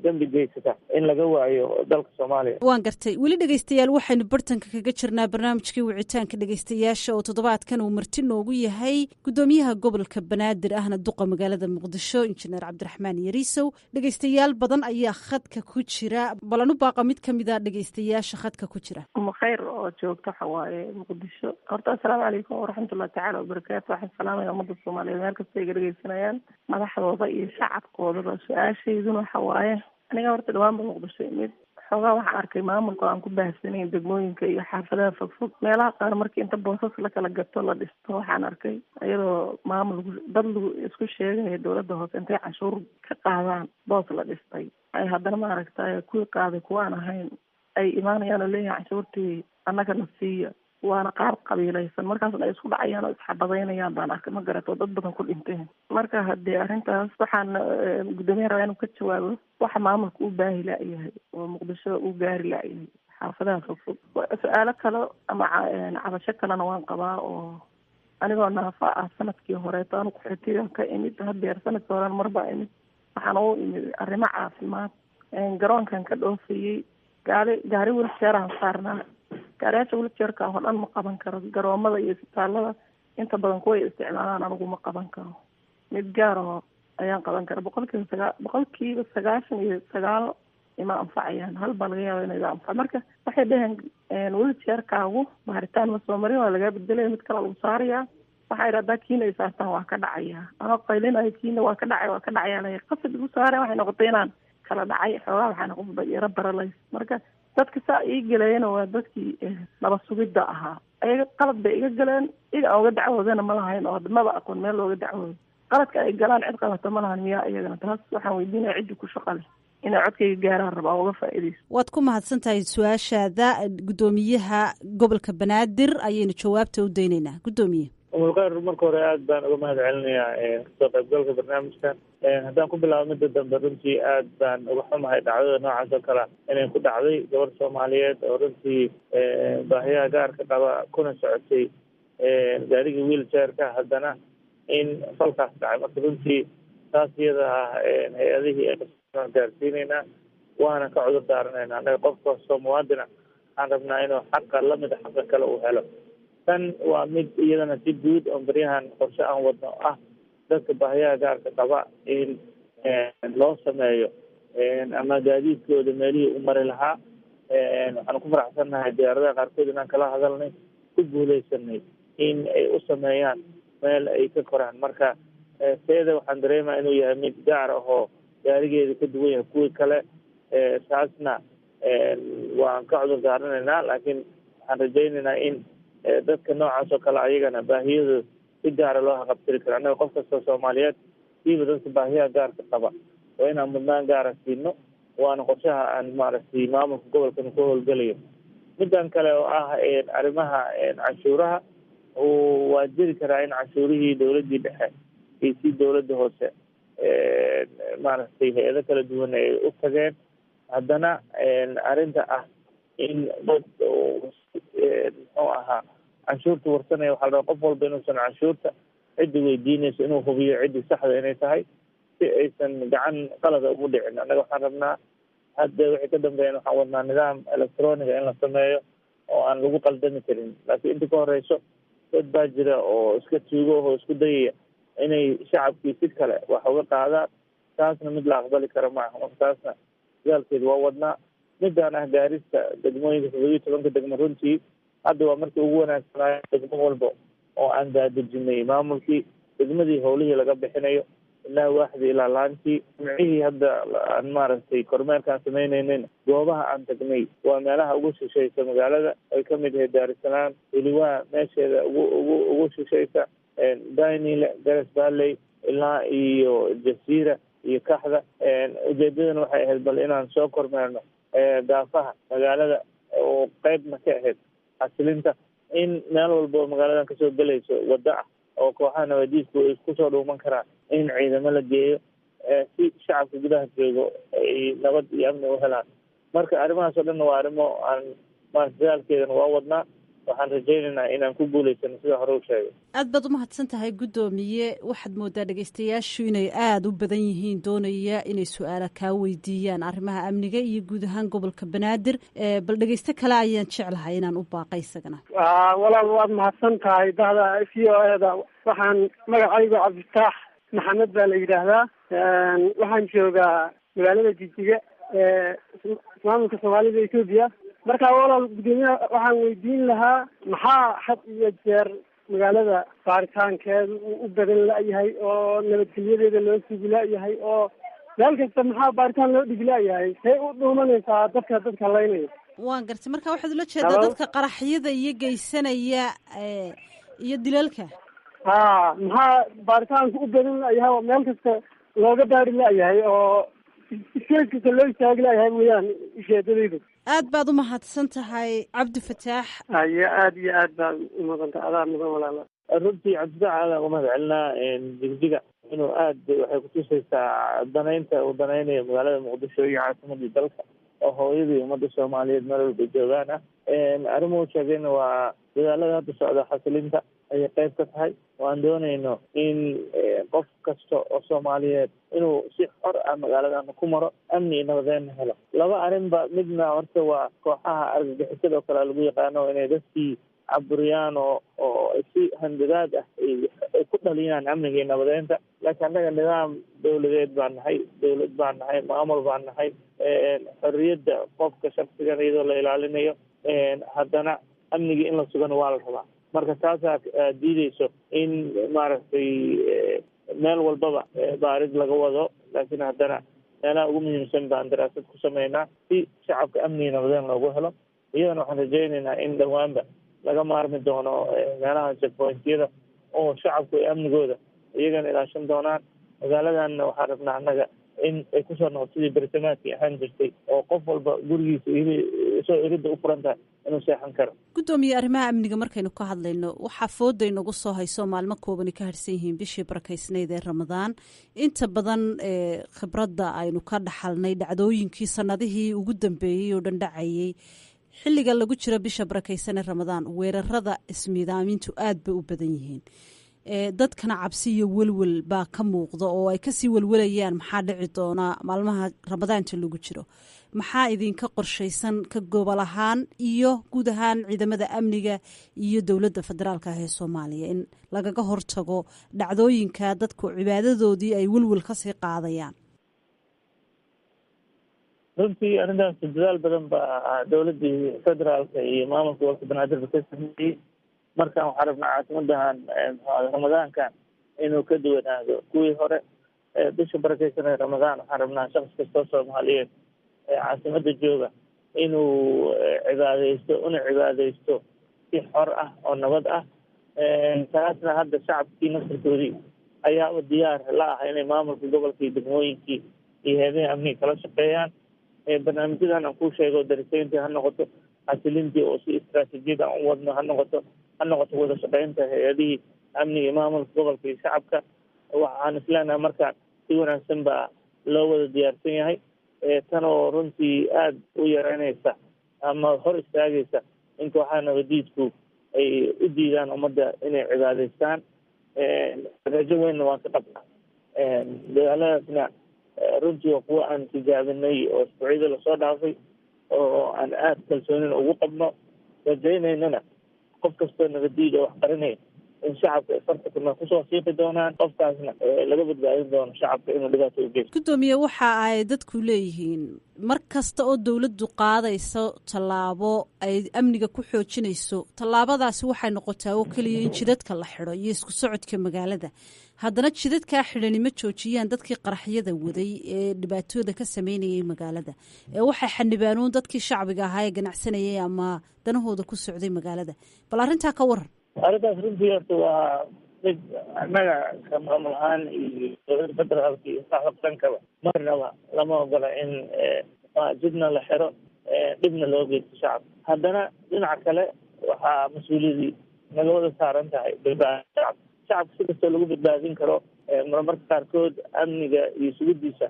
dembi geysata in laga waayo dalka Soomaaliya. waan gartay. weli dhegeystayaal waxaynu bartanka kaga jirnaa barnaamijkii wicitaanka dhegeystayaasha oo toddobaadkan uu marti noogu yahay guddoomiyaha gobolka Banaadir ahna duqa magaalada Muqdisho injineer Cabdiraxmaan Yariisow. dhegeystayaal badan ayaa khadka ku jira, balanu baaqa mid kamid ah dhegeystayaasha khadka ku jira. khayr oo joogto xawaaye Muqdisho. horta assalaamu calaykum waraxmatullahi tacaala wabarakaatu. waxaan salaamaya ummadda Soomaaliyeed meel kasta ay ga dhegeysanayaan, madaxdooda iyo shacabkooda. su-aashayduna waxa waaye, aniga horta dhawaanba Muqdisho imid, xoogaa waxaan arkay maamulka aan ku baahsanayn degmooyinka iyo xaafadaha fogfog. meelaha qaar markii inta boosas la kala gato la dhisto waxaan arkay iyadoo maamul dad lagu isku sheegaya dowladda hoose intay canshuur ka qaadaan boos la dhistay ay haddana maaragtay kuwii qaaday kuwaan ahayn ay imaanayaan oo leeyahay canshuurtii annagana siiya. waana qaar qabiilaysan, markaasna ay isku dhacayaan oo isxabadaynayaan baan arkay, ma garato dad badan ku dhinteen. marka haddii arrintaas waxaan guddoomiyaha rabaa inuu ka jawaabo waxa maamulka u baahi la'yahay oo Muqdisho u gaari la'yahay xaafadaha fogfog. su-aalo kale ama cabasho kalena waan qabaa oo anigoo naafa ah sanadkii horeeto anu qaxootiga ka imid, hadeer sanadkii horen marbaa imid. waxaan u imid arrimo caafimaad. garoonkan ka dhoofayey gaari wiljeeraan saarnaa. gaariyaasha wiljeerka oo dhan ma qaban karo garoomada iyo isbitaalada inta badan kuway isticmaalaan anigu ma qaban karo. mid gaar oo ayaan qaban kara boqolkiiba 99 ima anfacayaan. hal baa laga yaaba inay anfac. marka waxay dhaheen wheelchairkaagu baaritaan ma soo marin, waa laga bedelaya, mid kale lagu saaraya. waxay radaa kiina ay saartaan waa ka dhacaya. anoo qaylinayo kiina waa ka dhacaya la qasad igu saareen. waxay noqotay inaan kala dhacay xoogaa, waxaan noqon yara baralays. marka dadka saa ii galayna waa dadkii laba sugidda ahaa. ayaga qalad bay iga galeen, iga aan uga dacwoodana ma lahayn oo maba aqoon meel looga dacwoodo. qaladka ay galaan cid qabata ma lahan miyaa iyagana? taas waxaan weydiinaya ciddi ku shaqa leh inay codkayga gaaraan rabaa uga faa'iidayso. waad ku mahadsan tahay su-aashaada. guddoomiyaha gobolka banaadir ayaynu jawaabta u daynaynaa. guddoomiye umulkhayr, marka hore aad baan uga mahad celinayaa kasoo qaybgalka barnaamijkan. haddaan ku bilaabo midda dambe, runtii aad baan uga xumahay dhacdada noocaas oo kale inay ku dhacday gabadh Soomaaliyeed oo runtii baahiyaha gaarka qaba kuna socotay gaarigii wheelchairka, haddana in falkaas dhacay. marka runtii taas iyada ah hay-adihii aan gaarsiinaynaa, waana ka cudur daaranaynaa. annaga qof kastoo muwaadina waxaan rabnaa inuu xaqa lamid a xaqa kale uu helo. tan waa mid iyadana si guud oo baryahan qorshe aan wadno ah dadka baahiyaha gaarka qaba in loo sameeyo ama gaadiidkooda meelihii u mari lahaa. waxaan ku faraxsannahay diyaaradaha qaarkood inaan kala hadalnay, ku guuleysanay in ay u sameeyaan meel ay ka koraan. marka teeda waxaan dareemaa inuu yahay mid gaar ah oo gaarigeeda ka duwan yahay kuwii kale. taasna waan ka cudur daaranaynaa, laakiin waxaan rajaynaynaa in dadka noocaas oo kale ayagana baahiyadooda si gaara loo haqabtiri karo. annaga qof kastoo Soomaaliyeed siiba dadka baahiyaha gaarka qaba waa inaan mudnaan gaara siino, waana qorshaha aan maaragtay maamulka gobolkan ku howlgelayo. midan kale oo ah arrimaha canshuuraha, waa jiri karaa in canshuurihii dawladdii dhexe iyo si dawladda hoose maaragtay hay-ado kala duwan ay u tageen. haddana arrinta ah in dad muxuu ahaa canshuurta warsanaya, waxaa la rabaa qof walba inuusan canshuurta ciddi weydiinayso inuu hubiyo ciddii saxda inay tahay, si aysan gacan qalada ugu dhicin. annaga waxaan rabnaa hadda wixii ka dambeeyan waxaan wadnaa nidaam electroniga in la sameeyo oo aan lagu qaldami karin. laakiin inta ka horeyso dad baa jira oo iska tuugo oo isku dayaya inay shacabkii si kale wax uga qaadaan. taasna mid la aqbali karo maaha. marka taasna dagaalkeeda waa wadnaa. midaan ah gaarista degmooyinka 17 degmo, runtii hadda waa markii ugu wanaagsanaayo degmo walba oo aan daadejinay maamulkii degmadii howlihii laga bixinayo ilaa waaxdii ilaa laantii. jimcihii hadda aan maaragtay kormeerkaan samaynaynin goobaha aan tagnay waa meelaha ugu shishaysa magaalada. ay ka mid yahay Daarusalaam, weliwaa meesheeda ugu shishaysa, daynile, garas valley ilaa iyo jasiira iyo kaxda. ujeedadana waxay ahayd bal inaan soo kormeerno daafaha magaalada oo qeybna ka ahayd xasilinta, in meel walba oo magaaladan kasoo gelayso waddo ah oo kooxaha nabadiidku ay isku soo dhuuman karaan in ciidamo la geeyo si shacabka gudaha joogo ay nabad iyo amni u helaan. marka arrimahaas oo dhanna waa arrimo aan dagaalkeedana waa wadnaa. waxaan rajaynaynaa inaan ku guulaysano sida hore u sheegay. aad baad umahadsan tahay guddoomiye. waxaad moodaa dhegeystayaashu inay aada u badan yihiin doonaya inay su-aala kaa weydiiyaan arrimaha amniga iyo guud ahaan gobolka banaadir. bal dhegeysto kale ayaan jeclahay inaan u baaqay isagana. walaal waad mahadsan tahay dahda v o eda. waxaan magacaygu cabdifitaax maxamed baa la yidhaahdaa. waxaan joogaa magaalada Jigjiga maamulka Soomaalida Ethiopia. marka walaal guddoomiyaha waxaan weydiin lahaa maxaa had iyo jeer magaalada baaritaankeedu u badan la-yahay oo nabadgelyadeeda loo sugi la-yahay oo meel kasta maxaa baaritaan loo dhigi la-yahay? say u dhuumanaysaa dadka laynaya? waan gartay. marka waxaad ula jeedaa dadka qaraxyada iyo geysanaya iyo dilalka? maxaa baaritaanka u badan la-yahay oo meel kasta looga baari la-yahay oo iskees kasta loo istaagi la-yahay weyaan ujeedadaydu. aad baad umahadsan tahay cabdifataax. aad iyo aad baad umaqanta. adaa mudan walaala. runtii cabdifitaax aadaan uga mahad celinaa. Jigjiga inuu aad waxay kutusaysaa danaynta uu danaynayo magaalada muqdisho iyo caasimadii dalka oo hooyadii ummadda Soomaaliyeed meel walba joogaan ah. arrimuhu sheegayna waa dadaalada hadda socda xasilinta ayay qayb ka tahay. waan doonayno in qof kasta oo Soomaaliyeed inuu si xor ah magaaladan ku maro, amni iyo nabadeen helo. laba arrinba midna horta waa kooxaha argagixisada oo kale lagu yaqaano inay dadkii caburiyaan oo si handadaad ah ay ku dhaliyaan amniga iyo nabadeynta. laakiin annaga nidaam dawladeed baan nahay, dawlad baan nahay, maamul baan nahay. xorriyadda qofka shaksigan iyadoo la ilaalinayo, haddana amniga in la sugana waa la rabaa. marka taasaa diideyso in maaragtay meel walbaba baarid laga wado, laakiin haddana meelaha ugu muhiimsan baan daraasad ku sameynaa si shacabka amniga nabadeen loogu helo. iyadana waxaan rajaynaynaa in dhawaanba laga maarmi doono meelaha checkpointyada oo shacabku ay amnigooda iyagana ilaashan doonaan. magaaladanna waxaan rabnaa annaga in ay kusoo noqoto sidii bersamaadkii ahaan jirtay oo qof walba gurigiisa soo iridda u furan tahay inuu seexan karo. guddoomiye, arrimaha amniga markaynu ka hadlayno waxaa fooda inagu soo hayso maalmo koobani ka harsan yihiin bishii barakaysnayd ee ramadaan. inta badan khibradda aynu ka dhaxalnay dhacdooyinkii sanadihii ugu dambeeyey oo dhan dhacayey xilliga lagu jiro bisha barakaysan ee ramadaan, weerarada ismiidaamintu aad bay u badan yihiin. dadkana cabsi iyo welwel baa ka muuqda oo ay kasii welwelayaan maxaa dhici doona maalmaha ramadaanta lagu jiro. maxaa idinka qorshaysan ka gobol ahaan iyo guud ahaan ciidamada amniga iyo dowladda federaalka ah ee Soomaaliya in lagaga hortago dhacdooyinka dadku cibaadadoodii ay welwel kasii qaadayaan? runtii arrintaas dadaal badan baa dowladdii federaalka iyo maamulka gobolka banaadir ka sameeyey. markaan waxaa rabnaa caasimadahan ramadaankan inuu ka duwanaado kuwii hore. bisha barakeysan ee ramadaan waxaan rabnaa shaqs kastoo Soomaaliyeed caasimada jooga inuu cibaadeysto si xor ah oo nabad ah. taasna hadda shacabkii nasirkoodii ayaa diyaar la ah inay maamulka gobolka iyo degmooyinkii iyo hay'adaha amniga kala shaqeeyaan. barnaamijyadan aan kuu sheego darisayntii ha noqoto, xasilintii oo si istaraatiijiyad aan u wadno ha noqoto wada shaqeynta hay-adihii amniga iyo maamulka gobolka iyo shacabka. waxaan isleenahay markaan si wanaagsan baa loo wada diyaarsan yahay. tan oo runtii aada u yareynaysa ama hor istaagaysa in kooxaha nabadiidku ay u diidaan ummadda inay cibaadeystaan. rajo weynna waan ka qabnaa. dagaaladaasna runtii waa kuwa aan tijaabinay oo isbuucyada lasoo dhaafay oo aan aada kalsoonin ugu qabno. rajaynaynana qof kastoo nabadiid oo wax qarinaya in shacabka ay farta kuna kusoo siiqi doonaan, qofkaasna laga badbaadin doono shacabka inuu dhibaato u geysto. guddoomiye, waxa ay dadku leeyihiin mar kasta oo dowladdu qaadayso tallaabo ay amniga ku xoojinayso, tallaabadaasi waxay noqotaa oo keliya in jidadka la xidho iyo isku socodka magaalada. haddana jidadkaa xidhani ma joojiyaan dadkii qaraxyada waday ee dhibaatooda ka sameynayay magaalada. waxay xanibaanuun dadkii shacbiga ahaa ee ganacsanayay ama danahooda ku socday magaalada. bal arrintaa ka waran. arrintaas runtii horta waa mid annaga ka maamul ahaan iyo dowladda federaalka iyo saxda qankaba marnaba lama ogola in jidna la xiro, dhibna loo geysto shacabka. haddana dhinaca kale waxaa mas-uuliyadii naga wada saaran tahay badbaadin shacabka si kastoo lagu badbaadin karo. marmarka qaarkood amniga iyo sugidiisa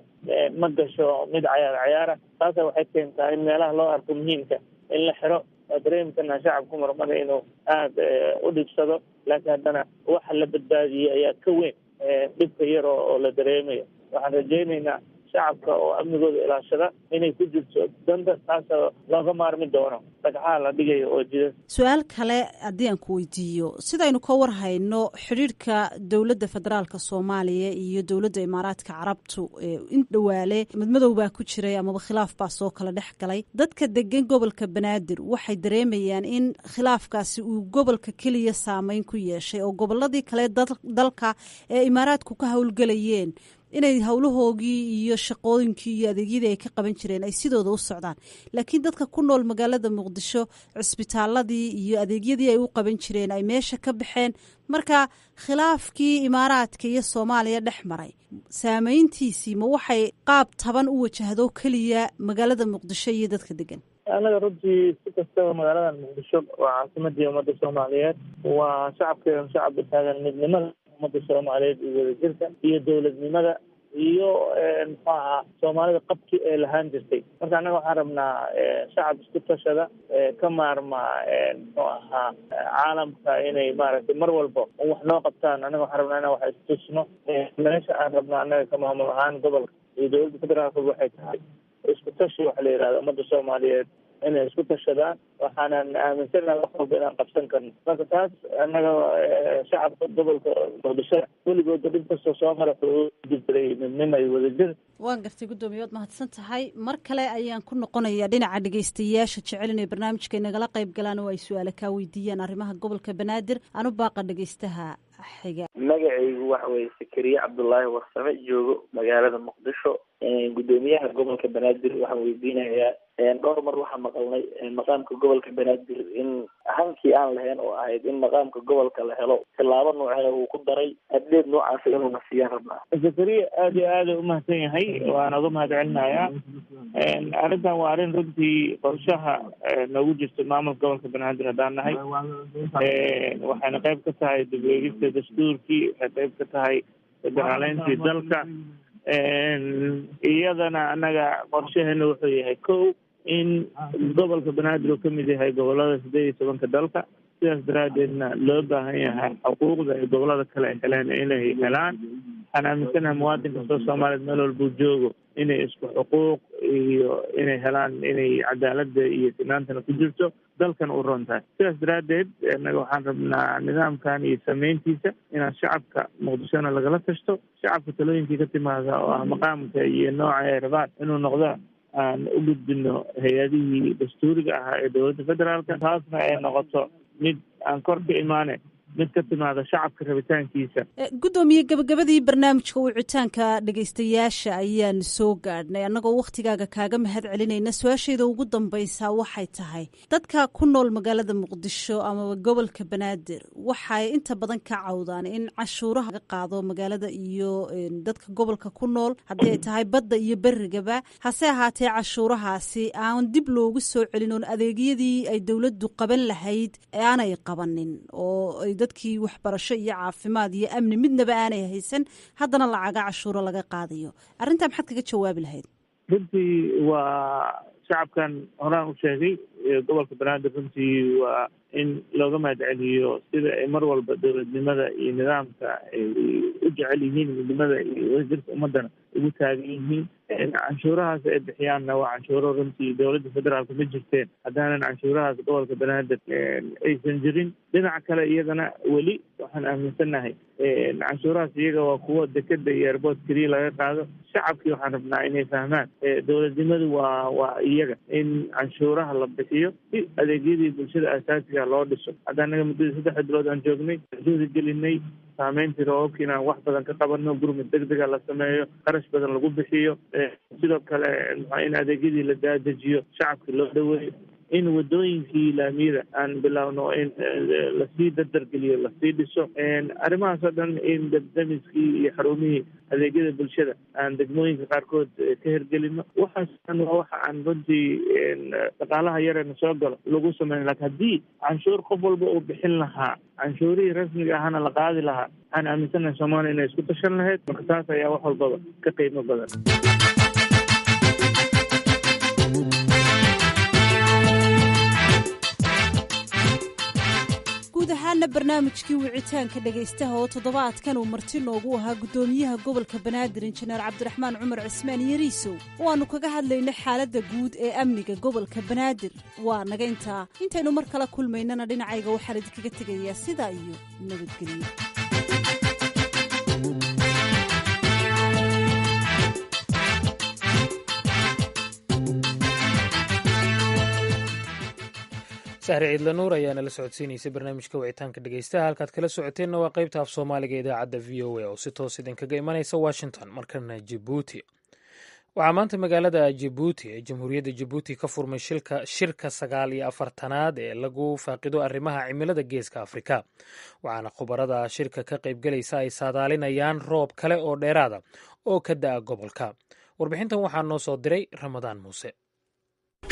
ma gasho mid cayaara. taasa waxay keentaa in meelaha loo arko muhiimka in la xiro. dareemkana shacabku marmada inuu aada u dhibsado, laakiin haddana waxa la badbaadiyey ayaa ka weyn dhibka yar oo la dareemayo. waxaan rajaynaynaa shacabka oo amnigooda ilaashada inay ku jirto danta, taasoo looga maarmi doono dhagxaha la dhigayo oo jida. su-aal kale haddii aan ku weydiiyo, sidaynu ka warhayno xidhiirhka dowladda federaalka Soomaaliya iyo dowladda imaaraadka carabtu in dhawaale madmadow baa ku jiray amaba khilaaf baa soo kala dhex galay. dadka degan gobolka banaadir waxay dareemayaan in khilaafkaasi uu gobolka keliya saameyn ku yeeshay oo goboladii kale dalka ee imaaraadku ka howlgelayeen inay howlahoogii iyo shaqooyinkii iyo adeegyadii ay ka qaban jireen ay sidooda u socdaan. laakiin dadka ku nool magaalada Muqdisho cisbitaaladii iyo adeegyadii ay u qaban jireen ay meesha ka baxeen. marka khilaafkii imaaraadka iyo Soomaaliya dhex maray saameyntiisii ma waxay qaab taban u wajahdo keliya magaalada Muqdisho iyo dadka degan? anaga runtii si kastaba magaalada Muqdisho waa caasimadii ummadda Soomaaliyeed, waa shacabkeena shacab taagan midnimada ummadda Soomaaliyeed iyo wadajirka iyo dowladnimada iyo maxaa Soomaalida qabkii ay lahaan jirtay. marka anaga waxaan rabnaa shacab isku tashada ka maarma caalamka inay maaragtay mar walba wax noo qabtaan. anaga waxaan rabnaa inaan wax istusno. meesha aan rabnaa anaga ka maamul ahaan gobolka iyo dowladda federaalka waxay tahay isku tashi waxa la yidhahda ummadda Soomaaliyeed inay isku tashadaan waxaanan aaminsanahay wax walba inaan qabsan karno marka taas annaga shacabka gobolka muqdisho weligooda dhib kastoo soo mara wuxuu jirtay midnimo iyo wadajir. waan gartay guddoomiye waad mahadsan tahay. mar kale ayaan ku noqonayaa dhinaca dhegeystayaasha jecel inay barnaamijka inagala qayb galaan oo ay su-aale kaa weydiiyaan arrimaha gobolka banaadir. anu baaqa dhegeystaha xiga. magacaygu waxa weye sakariye cabdullaahi warsame joogo magaalada muqdisho. guddoomiyaha gobolka banaadir waxaan weydiinayaa dhowr mar waxaan maqalnay maqaamka gobolka banaadir in hankii aan lahayn oo ahayd in maqaamka gobolka la helo tilaabo nooceeda uu ku daray addeed noocaas inuuna siiyaan rabnaa. zakariya aad iyo aad u mahadsan yahay waana uga mahad celinayaa. arrintan waa arrin runtii qorshaha noogu jirta maamulka gobolka banaadir haddaan nahay waxayna qayb ka tahay dib u eegista dastuurkii, waxay qayb ka tahay federaaleyntii dalka. iyadana annaga qorshaheena wuxuu yahay kow in gobolka banaadir uu kamid yahay gobolada 11 dalka, sidaas daraadeedna loo baahan yahay xuquuqda ay gobolada kale ay heleen inay helaan. waxaan aaminsanahay muwaadin kastoo soomaaliyeed meel walbuu joogo inay isku xuquuq iyo inay helaan, inay cadaalada iyo sinaantana ku jirto dalkan u ron tahay. sidaas daraadeed annaga waxaan rabnaa nidaamkan iyo sameyntiisa inaan shacabka muqdishona lagala tashto, shacabka talooyinkii ka timaada oo ah maqaamka iyo nooca ay rabaan inuu noqdo aan u gudbino hay-adihii dastuuriga ahaa ee dowladda federaalka, taasna ay noqoto mid aan kor ka imaane mid ka timaada shacabka rabitaankiisa. guddoomiye gabagabadii barnaamijka wicitaanka dhegeystayaasha ayaan soo gaadhnay annagoo wakhtigaaga kaaga mahad celinayna. su-aashayda ugu dambaysa waxay tahay dadka ku nool magaalada muqdisho amaba gobolka banaadir waxay inta badan ka cawdaan in cashuuraha laga qaado magaalada iyo dadka gobolka ku nool haddii ay tahay badda iyo berigaba. hase ahaatee cashuurahaasi aan dib loogu soo celin oon adeegyadii ay dowladdu qaban lahayd aanay qabanin oo dadkii waxbarasho iyo caafimaad iyo amni midnaba aanay haysan, haddana lacaga cashuuro laga qaadayo. arrintaa maxaad kaga jawaabi lahayd? runtii waa shacabkan horaan u sheegay gobolka banaadir runtii waa in looga mahad celiyo sida ay mar walba dowladnimada iyo nidaamka ay u jecel yihiin, midnimada iyo wadajirka ummadana ugu taagan yihiin. canshuurahaas ay bixiyaanna waa canshuuro runtii dowladda federaalka ma jirteen haddaanan canshuurahaas gobolka banaadir aysan jirin. dhinaca kale iyagana weli waxaan aaminsanahay canshuurahaas iyaga waa kuwo dekeda iyo airboort keliya laga qaado. shacabkii waxaan rabnaa inay fahmaan dowladnimadu waa iyaga in canshuuraha la bixiyo si adeegyadii bulshada asaasiga loo dhiso. hadda anaga muddadii 3 bilood aan joognay juhdi gelinay saameyntii roobabka inaan wax badan ka qabano, gurmud degdega la sameeyo, qarash badan lagu bixiyo, sidoo kale in adeegyadii la daadejiyo, shacabkii loo dhaweeyo, in wadooyinkii laamiyada aan bilowno in lasii dardargeliyo, lasii dhiso. arrimahaas oo dhan in damiskii iyo xarumihii adeegyada bulshada aan degmooyinka qaarkood ka hirgelino. waxaas dhan waa waxa aan runtii dhaqaalaha yareena soo galo lagu sameyn. laakiin haddii canshuur qof walba uu bixin lahaa, canshuurihii rasmiga ahana la qaadi lahaa, waxaan aaminsanahay soomaaliya inay isku tashan lahayd. marka taas ayaa wax walbaba ka qiimo badan. guud ahaana barnaamijkii wicitaanka dhegaystaha oo toddobaadkan uu marti noogu ahaa guddoomiyaha gobolka banaadir injineer cabdiraxmaan cumar cismaan yariisow oo aanu kaga hadlaynay xaaladda guud ee amniga gobolka banaadir. waa naga intaa, intaynu mar kala kulmaynana dhinacayga waxaan idinkaga tegayaa sidaa iyo nabadgelyo. sahre ciidla nuur ayaa nala socodsiinaysay barnaamijka wicitaanka dhegeystaha. halkaad kala socoteenna waa qaybta af soomaaliga idaacadda v o a oo si toos idinkaga imanaysa washington. markana jibuuti waxaa maanta magaalada jibuuti ee jamhuuriyadda jibuuti ka furmay shirka 49aad ee lagu faaqido arrimaha cimilada geeska afrika. waxaana khubarada shirka ka qaybgelaysa ay saadaalinayaan roob kale oo dheeraada oo ka da'a gobolka. warbixintan waxaa noo soo diray ramadaan muuse.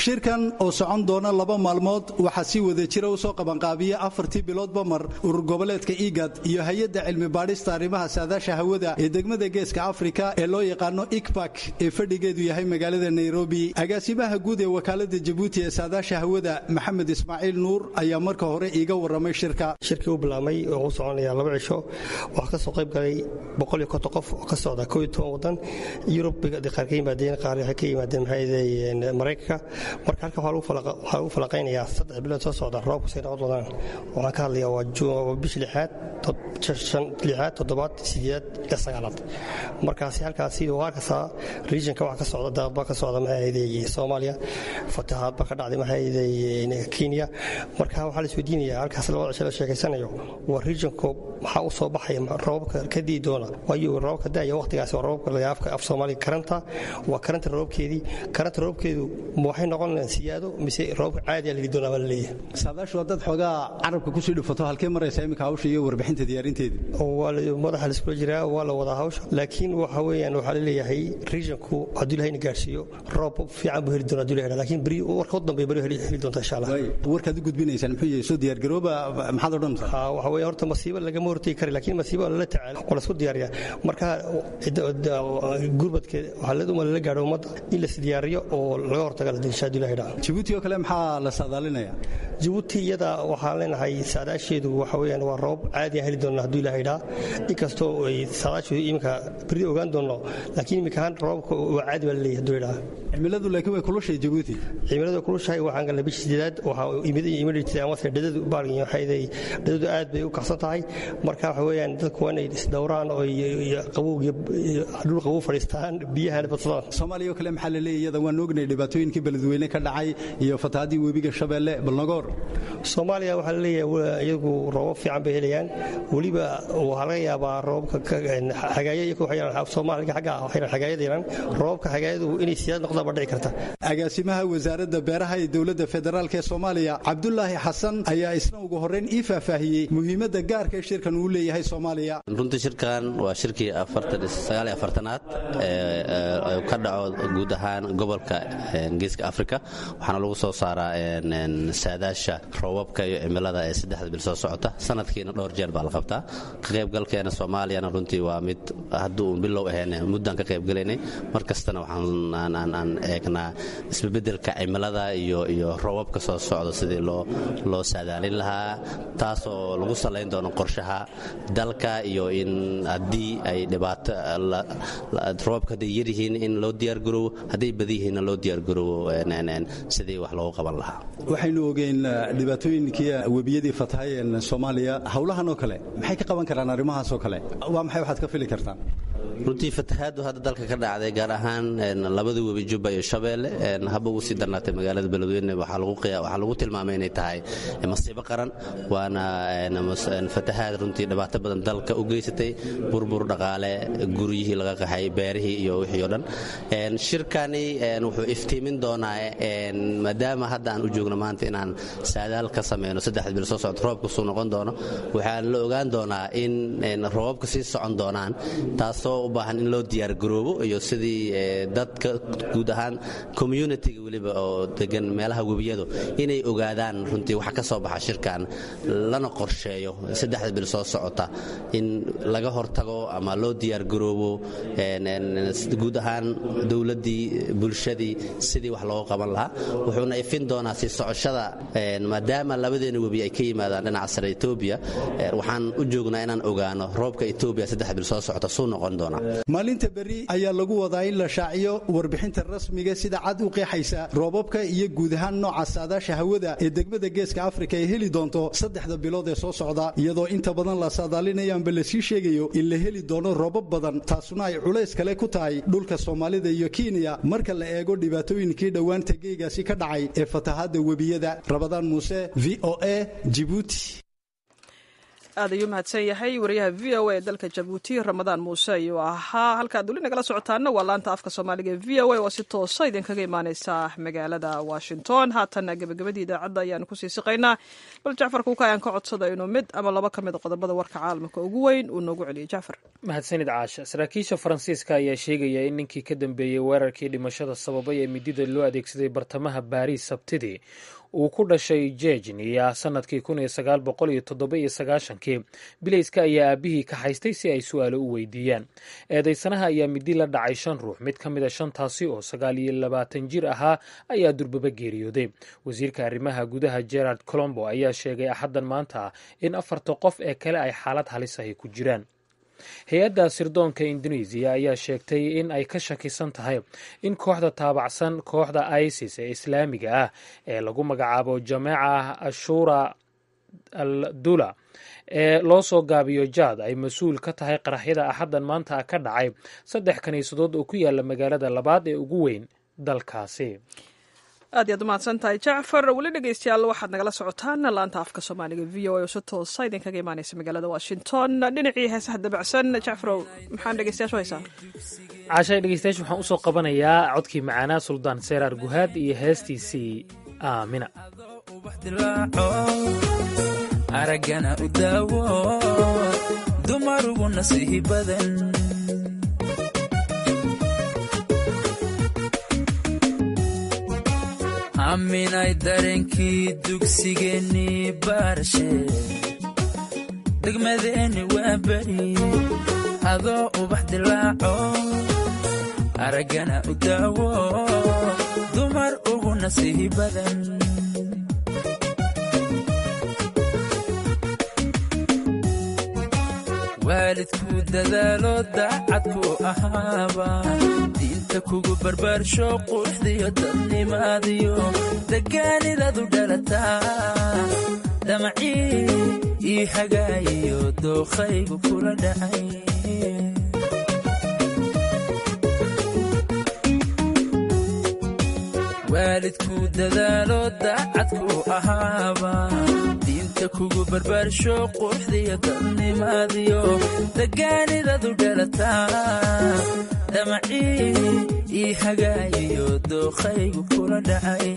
shirkan oo socon doona 2 maalmood waxaa si wada jira u soo qabanqaabiya 4 biloodba mar urur goboleedka IGAD iyo hay'adda cilmi baadhista arrimaha saadaasha hawada ee degmada geeska Afrika ee loo yaqaano ICPAC ee fadhigeedu yahay magaalada Nairobi. agaasimaha guud ee wakaalada Djibouti ee saadaasha hawada Maxamed Ismaaciil Nuur ayaa marka hore iiga waramay shirkii u bilaabmay oo soconaya 2 cisho waxa ka soo qayb galay 150 qof oo ka socda 12 wadan Yurub qaar ka yimaadeen qaar ka yimaadeen Mareykanka marka halka waxaa lagu falaqaynayaa 3 bilood soo socda roobku say noqon doonaan waxaan ka hadlayaa waa bishii 6 7 8 markaasi halkaasi waa kasta regionka waxa ka socda daadba ka socda maxay Soomaaliya fatahaad ba ka dhacday maxay Kenya marka waxa la isweydiinayaa halkaas loo sheekeysanayo waa regionka waxa u soo baxay roobka ka dii doona waayo roobka daaya waqtigaas waa roobka laga af Soomaaliya karanta waa karanta roobkeedu waxay noqonaysaa siyaado mise roobka caadi ah la doona wala leeyahay saadaashu dad xogaa carabka ku sii dhufato halkee maraysa imika hawsha iyo warbixinta diyaarinteeda madaxa la isku jiraa waa la wada hawsha laakiin waxa weeyaan waxa la leeyahay regionku hadii la gaarsiiyo roob fiican buu heli doona hadii la yiraahdo laakiin bari warka dambe bari heli doonta insha Allah warkaad gudbinaysan muxuu yahay soo diyaar garooba maxaad odhanaysaa waxa weeye horta masiibo laga hortay kari laakiin masiibo la tacaalo wala isku diyaariya marka gurbadka waxa la gaaro umada in la diyaariyo oo laga hortago la dinshaad ilaahay Djibouti oo kale maxaa la saadaalinaya Djibouti iyada waxa leenahay saadaasheedu waxa weeyaan waa roob caadi ah heli doona hadii ilaahay inkastoo ay saadaashu imika bari ogaan doono laakiin imika roobka waa caadi wala leeyahay doona cimiladu laakiin way kulushay Djibouti cimiladu kulushay waxaan galnay bishii sideed waxa imidii ama dhadadu baalgin waxay dhadadu aad bay u kacsan tahay marka waxa weeyaan dadku waa inay isdowraan oo qabowga dhul qabow fadhiistaan biyaha badsadaan Soomaaliya kale maxaa la leeyahay iyada waan ognay dhibaatooyinkii beledweyne ka dhacay iyo fatahaadii webiga Shabeelle balnagoor Soomaaliya waxa la leeyahay iyagu roob fiican bay helayaan waliba waxa laga yaabaa roobka xagaayada waxay Soomaaliga xagaayada roobka xagaayadu inay siyaad noqdo badhici karta agaasimaha wasaaradda beeraha ee dawladda federaalka ee Soomaaliya Cabdullaahi Xasan ayaa isna ugu horeyn faahfaahiyay muhiimadda gaarka ee shirkan uu leeyahay Soomaaliya runtii shirkan waa shirkii 49aad ee ka dhaco guud ahaan gobolka Geeska Afrika waxaana lagu soo saaraa saadaasha roobabka iyo cimilada ee 3 bil soo socota sanadkiina dhowr jeer baa la qabtaa ka qaybgalkeena Soomaaliyana runtii waa mid hadduu bilow ahayn muddan ka qaybgalaynay markastana waxaan eegnaa isbeddelka cimilada iyo roobabka soo socda sidii loo saadaalin lahaa taasoo lagu salayn doono qorshaha dalka iyo in haddii ay dhibaato roobka haday yaryihiin in loo diyaargaroobo hadday badiyihiinna loo diyaargaroobo sidii wax loogu qaban lahaa waxaynu ogeyn dhibaatooyinkii webiyadii fatahayeen Soomaaliya hawlahan oo kale maxay ka qaban karaan arrimahaas oo kale waa maxay waxaad ka fili kartaan runtii fatahaadu hadda dalka ka dhacday gaar ahaan labada webi Jubba iyo Shabeelle haba ugu sii darnaatay magaalada Beledweyne waxa lagu tilmaamay inay tahay masiibo qaran waana fatahaad runtii dhibaato badan dalka u geysatay burbur dhaqaale guriyihii laga qaxay beerihii iyo wixii oo dhan shirkani wuxuu iftiimin doonaa maadaama hadda aan u joogno maanta inaan saadaal ka sameeyno 3 bil soo socda roobku soo noqon doono waxaan la ogaan doonaa in roobabka sii socon doonaan taasoo u baahan in loo diyaar garoobo iyo sidii dadka guud ahaan community-ga waliba oo degan meelaha webiyadu inay ogaadaan runtii waxa ka soo baxa shirkan lana qorsheeyo 3 bil soo socota in laga hortago ama loo diyaar garoobo guud ahaan dawladdii bulshadii sidii wax looga qaban lahaa wuxuuna ifin doonaa si socoshada maadaama labadeena webi ay ka yimaadaan dhinaca sare Ethiopia waxaan u joognaa inaan ogaano roobka Ethiopia 3 bil soo socota soo noqon doona maalinta bari ayaa lagu wadaa in la shaaciyo warbixinta rasmiga sida cad u qeexaysa roobabka iyo guud ahaan nooca saadaasha hawada ee degmada Geeska Afrika ay heli doonto 3 bilood ee soo socda iyadoo inta badan la saadaalinayaan bal si sheegayo in la heli doono roobab badan taasuna ay culays kale ku tahay dhulka Soomaalida iyo Kenya marka la eego dhibaatooyinkii dhawaan tagaygaasi ka dhacay ee fatahaada webiyada Rabadaan Muuse VOA Djibouti aad ayuu mahadsan yahay wariyaha VOA ee dalka Djibouti Ramadaan Muuse ayuu ahaa halkaad weli nagala socotaana waa laanta afka Soomaaliga ee VOA oo si toos ah idinkaga imaaneysa magaalada Washington haatan gabagabadii idaacadda ayaan ku sii siqaynaa bal Jacfar Kuuka ayaan ka codsaday inuu mid ama laba ka mid qodobada warka caalamka ugu weyn uu noogu celiyo Jacfar mahadsanid Caasha saraakiisha Faransiiska ayaa sheegaya in ninkii ka dambeeyay weerarkii dhimashada sababay ee midida loo adeegsaday bartamaha Paris Sabtidii uu ku dhashay Jejniya sanadkii 1997 bilayska ayaa aabihii ka haystay si ay su'aalo u weydiiyaan eedaysanaha ayaa midi la dhacay 5 ruux mid ka mid a 5taasi oo 29 jir ahaa ayaa durbaba geeriyooday wasiirka arrimaha gudaha Gerard Colombo ayaa sheegay axaddan maanta in 4 qof ee kale ay xaalad halis ah ku jiraan hay-adda sirdoonka indonesiya ayaa sheegtay in ay ka shakisan tahay in kooxda taabacsan kooxda isis ee islaamiga ah ee lagu magacaabo jameeca ashura al dula ee loo soo gaabiyo jaad ay mas-uul ka tahay qaraxyada axaddan maanta ka dhacay 3 kaniisadood oo ku yaala magaalada labaad ee ugu weyn dalkaasi. aad iyaad umahadsan tahay jacfar. weli dhegeystayaal waxaad nagala socotaan laanta afka soomaaliga v o a oo si toosa idinkaga imaaneysa magaalada washington. dhinacii heesaha dabacsan jacfarow maxaan dhegeystayaashu haysaa? caashay dhegeystayaashu waxaan usoo qabanayaa codkii macaanaa suldaan seeraar guhaad iyo heestiisii aamina. aragana u daawo dumarugu nasiihi badan aaminay dareenkii dugsigeennii baarashe degmadeenni waa beri adoo ubax dilaaco aragana u daawo dumar ugu nasiihi badan waalidku dadaalo daacadku ahaaba diinta kugu barbaarsho quruxdiyo dadnimaadiyo degaanidadu dhalataa damacii ii hagaayiyo dookhaygu kula dhacay waalidku dadaalo daacadku ahaaba diinta kugu barbaarsho quruxdiyo dadnimaadiyo degaanidadu dhalataa damacii ii hagaayiyo dookhaygu kula dhacay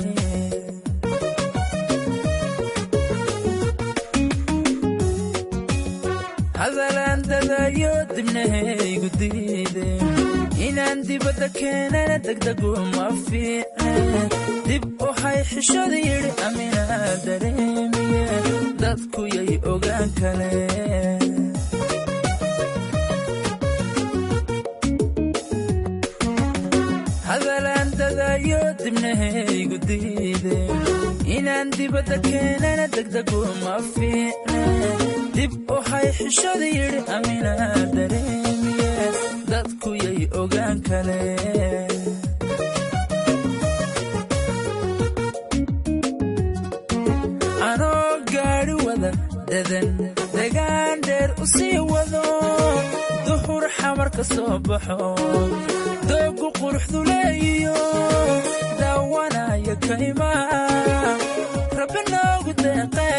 hadalaan dadayo dibnahaygu diideen inaan dibadda keenana degdegu ma fiicne dib u hay xishada yidhi aminaa dareemiye dadku yay ogaan kaleen hadalaan dadayo dibnahaygu diideen inaan dibadda keenana degdegu ma fiicne dib u hay xishada yidhi aminaa dareemiye dadku yay ogaan kaleen anoo gaadhi wada dadan degaan dheer u sii wado duhur xamar ka soo baxo doogu quruxdu leeyiyo daawanaya kaymaa rabbi noogu deeqee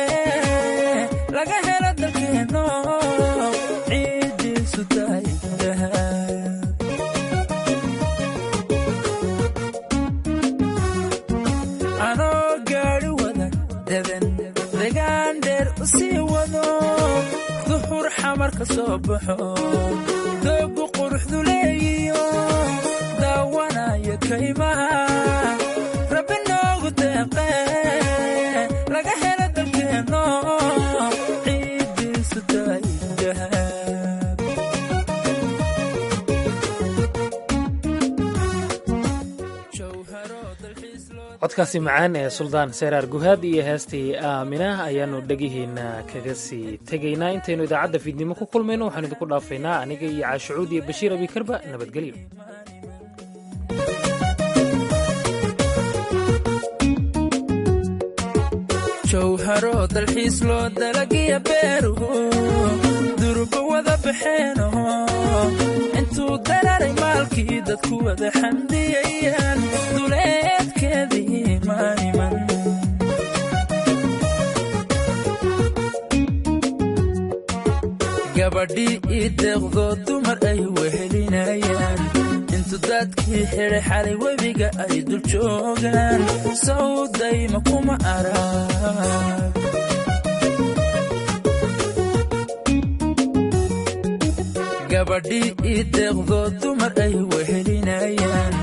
laga helo dalkeenno ciiddiisu tahay anoo gaadhi wada dadan degaan dheer u sii wado duhur xamar ka soo baxo doogu quruxdu leeyiyo daawanaya kaymaa rabbi noogu deeqee laga helo dalkeenno ciiddiisu tahay codkaasi macaan ee suldaan seeraar guhaad iyo heestii aamina ayaannu dhegihiinna kaga sii tegaynaa intaynu idaacadda fiidnimo ku kulmayno waxaanu idinku dhaafaynaa aniga iyo caashucuud iyo bashiir abikarba nabadgelyo jawharo dalxiis loo dalagiya beeruhu durba wada baxeeno intuu dararay maalkii dadku wada xandiyayaan duleedkeedii maaniman gabadhii ii deeqdo dumar ay wehelinayaan intu dadkii xidhay xalay webiga ay dul joogaan sawdayma kuma arag gabadhii ii deeqdo dumar ay wehelinayaan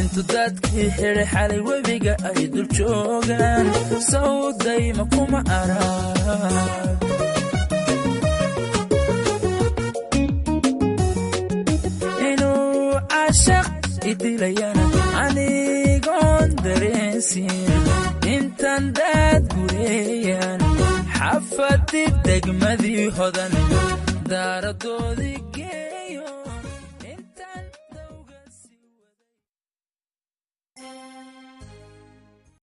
intu dadkii xidhay xalay webiga ay dul joogaan sawdayma kuma arag idilayana anigoon dareensiin intaan daad gureeyaan xafadii degmadii hodan daaradoodii geeyo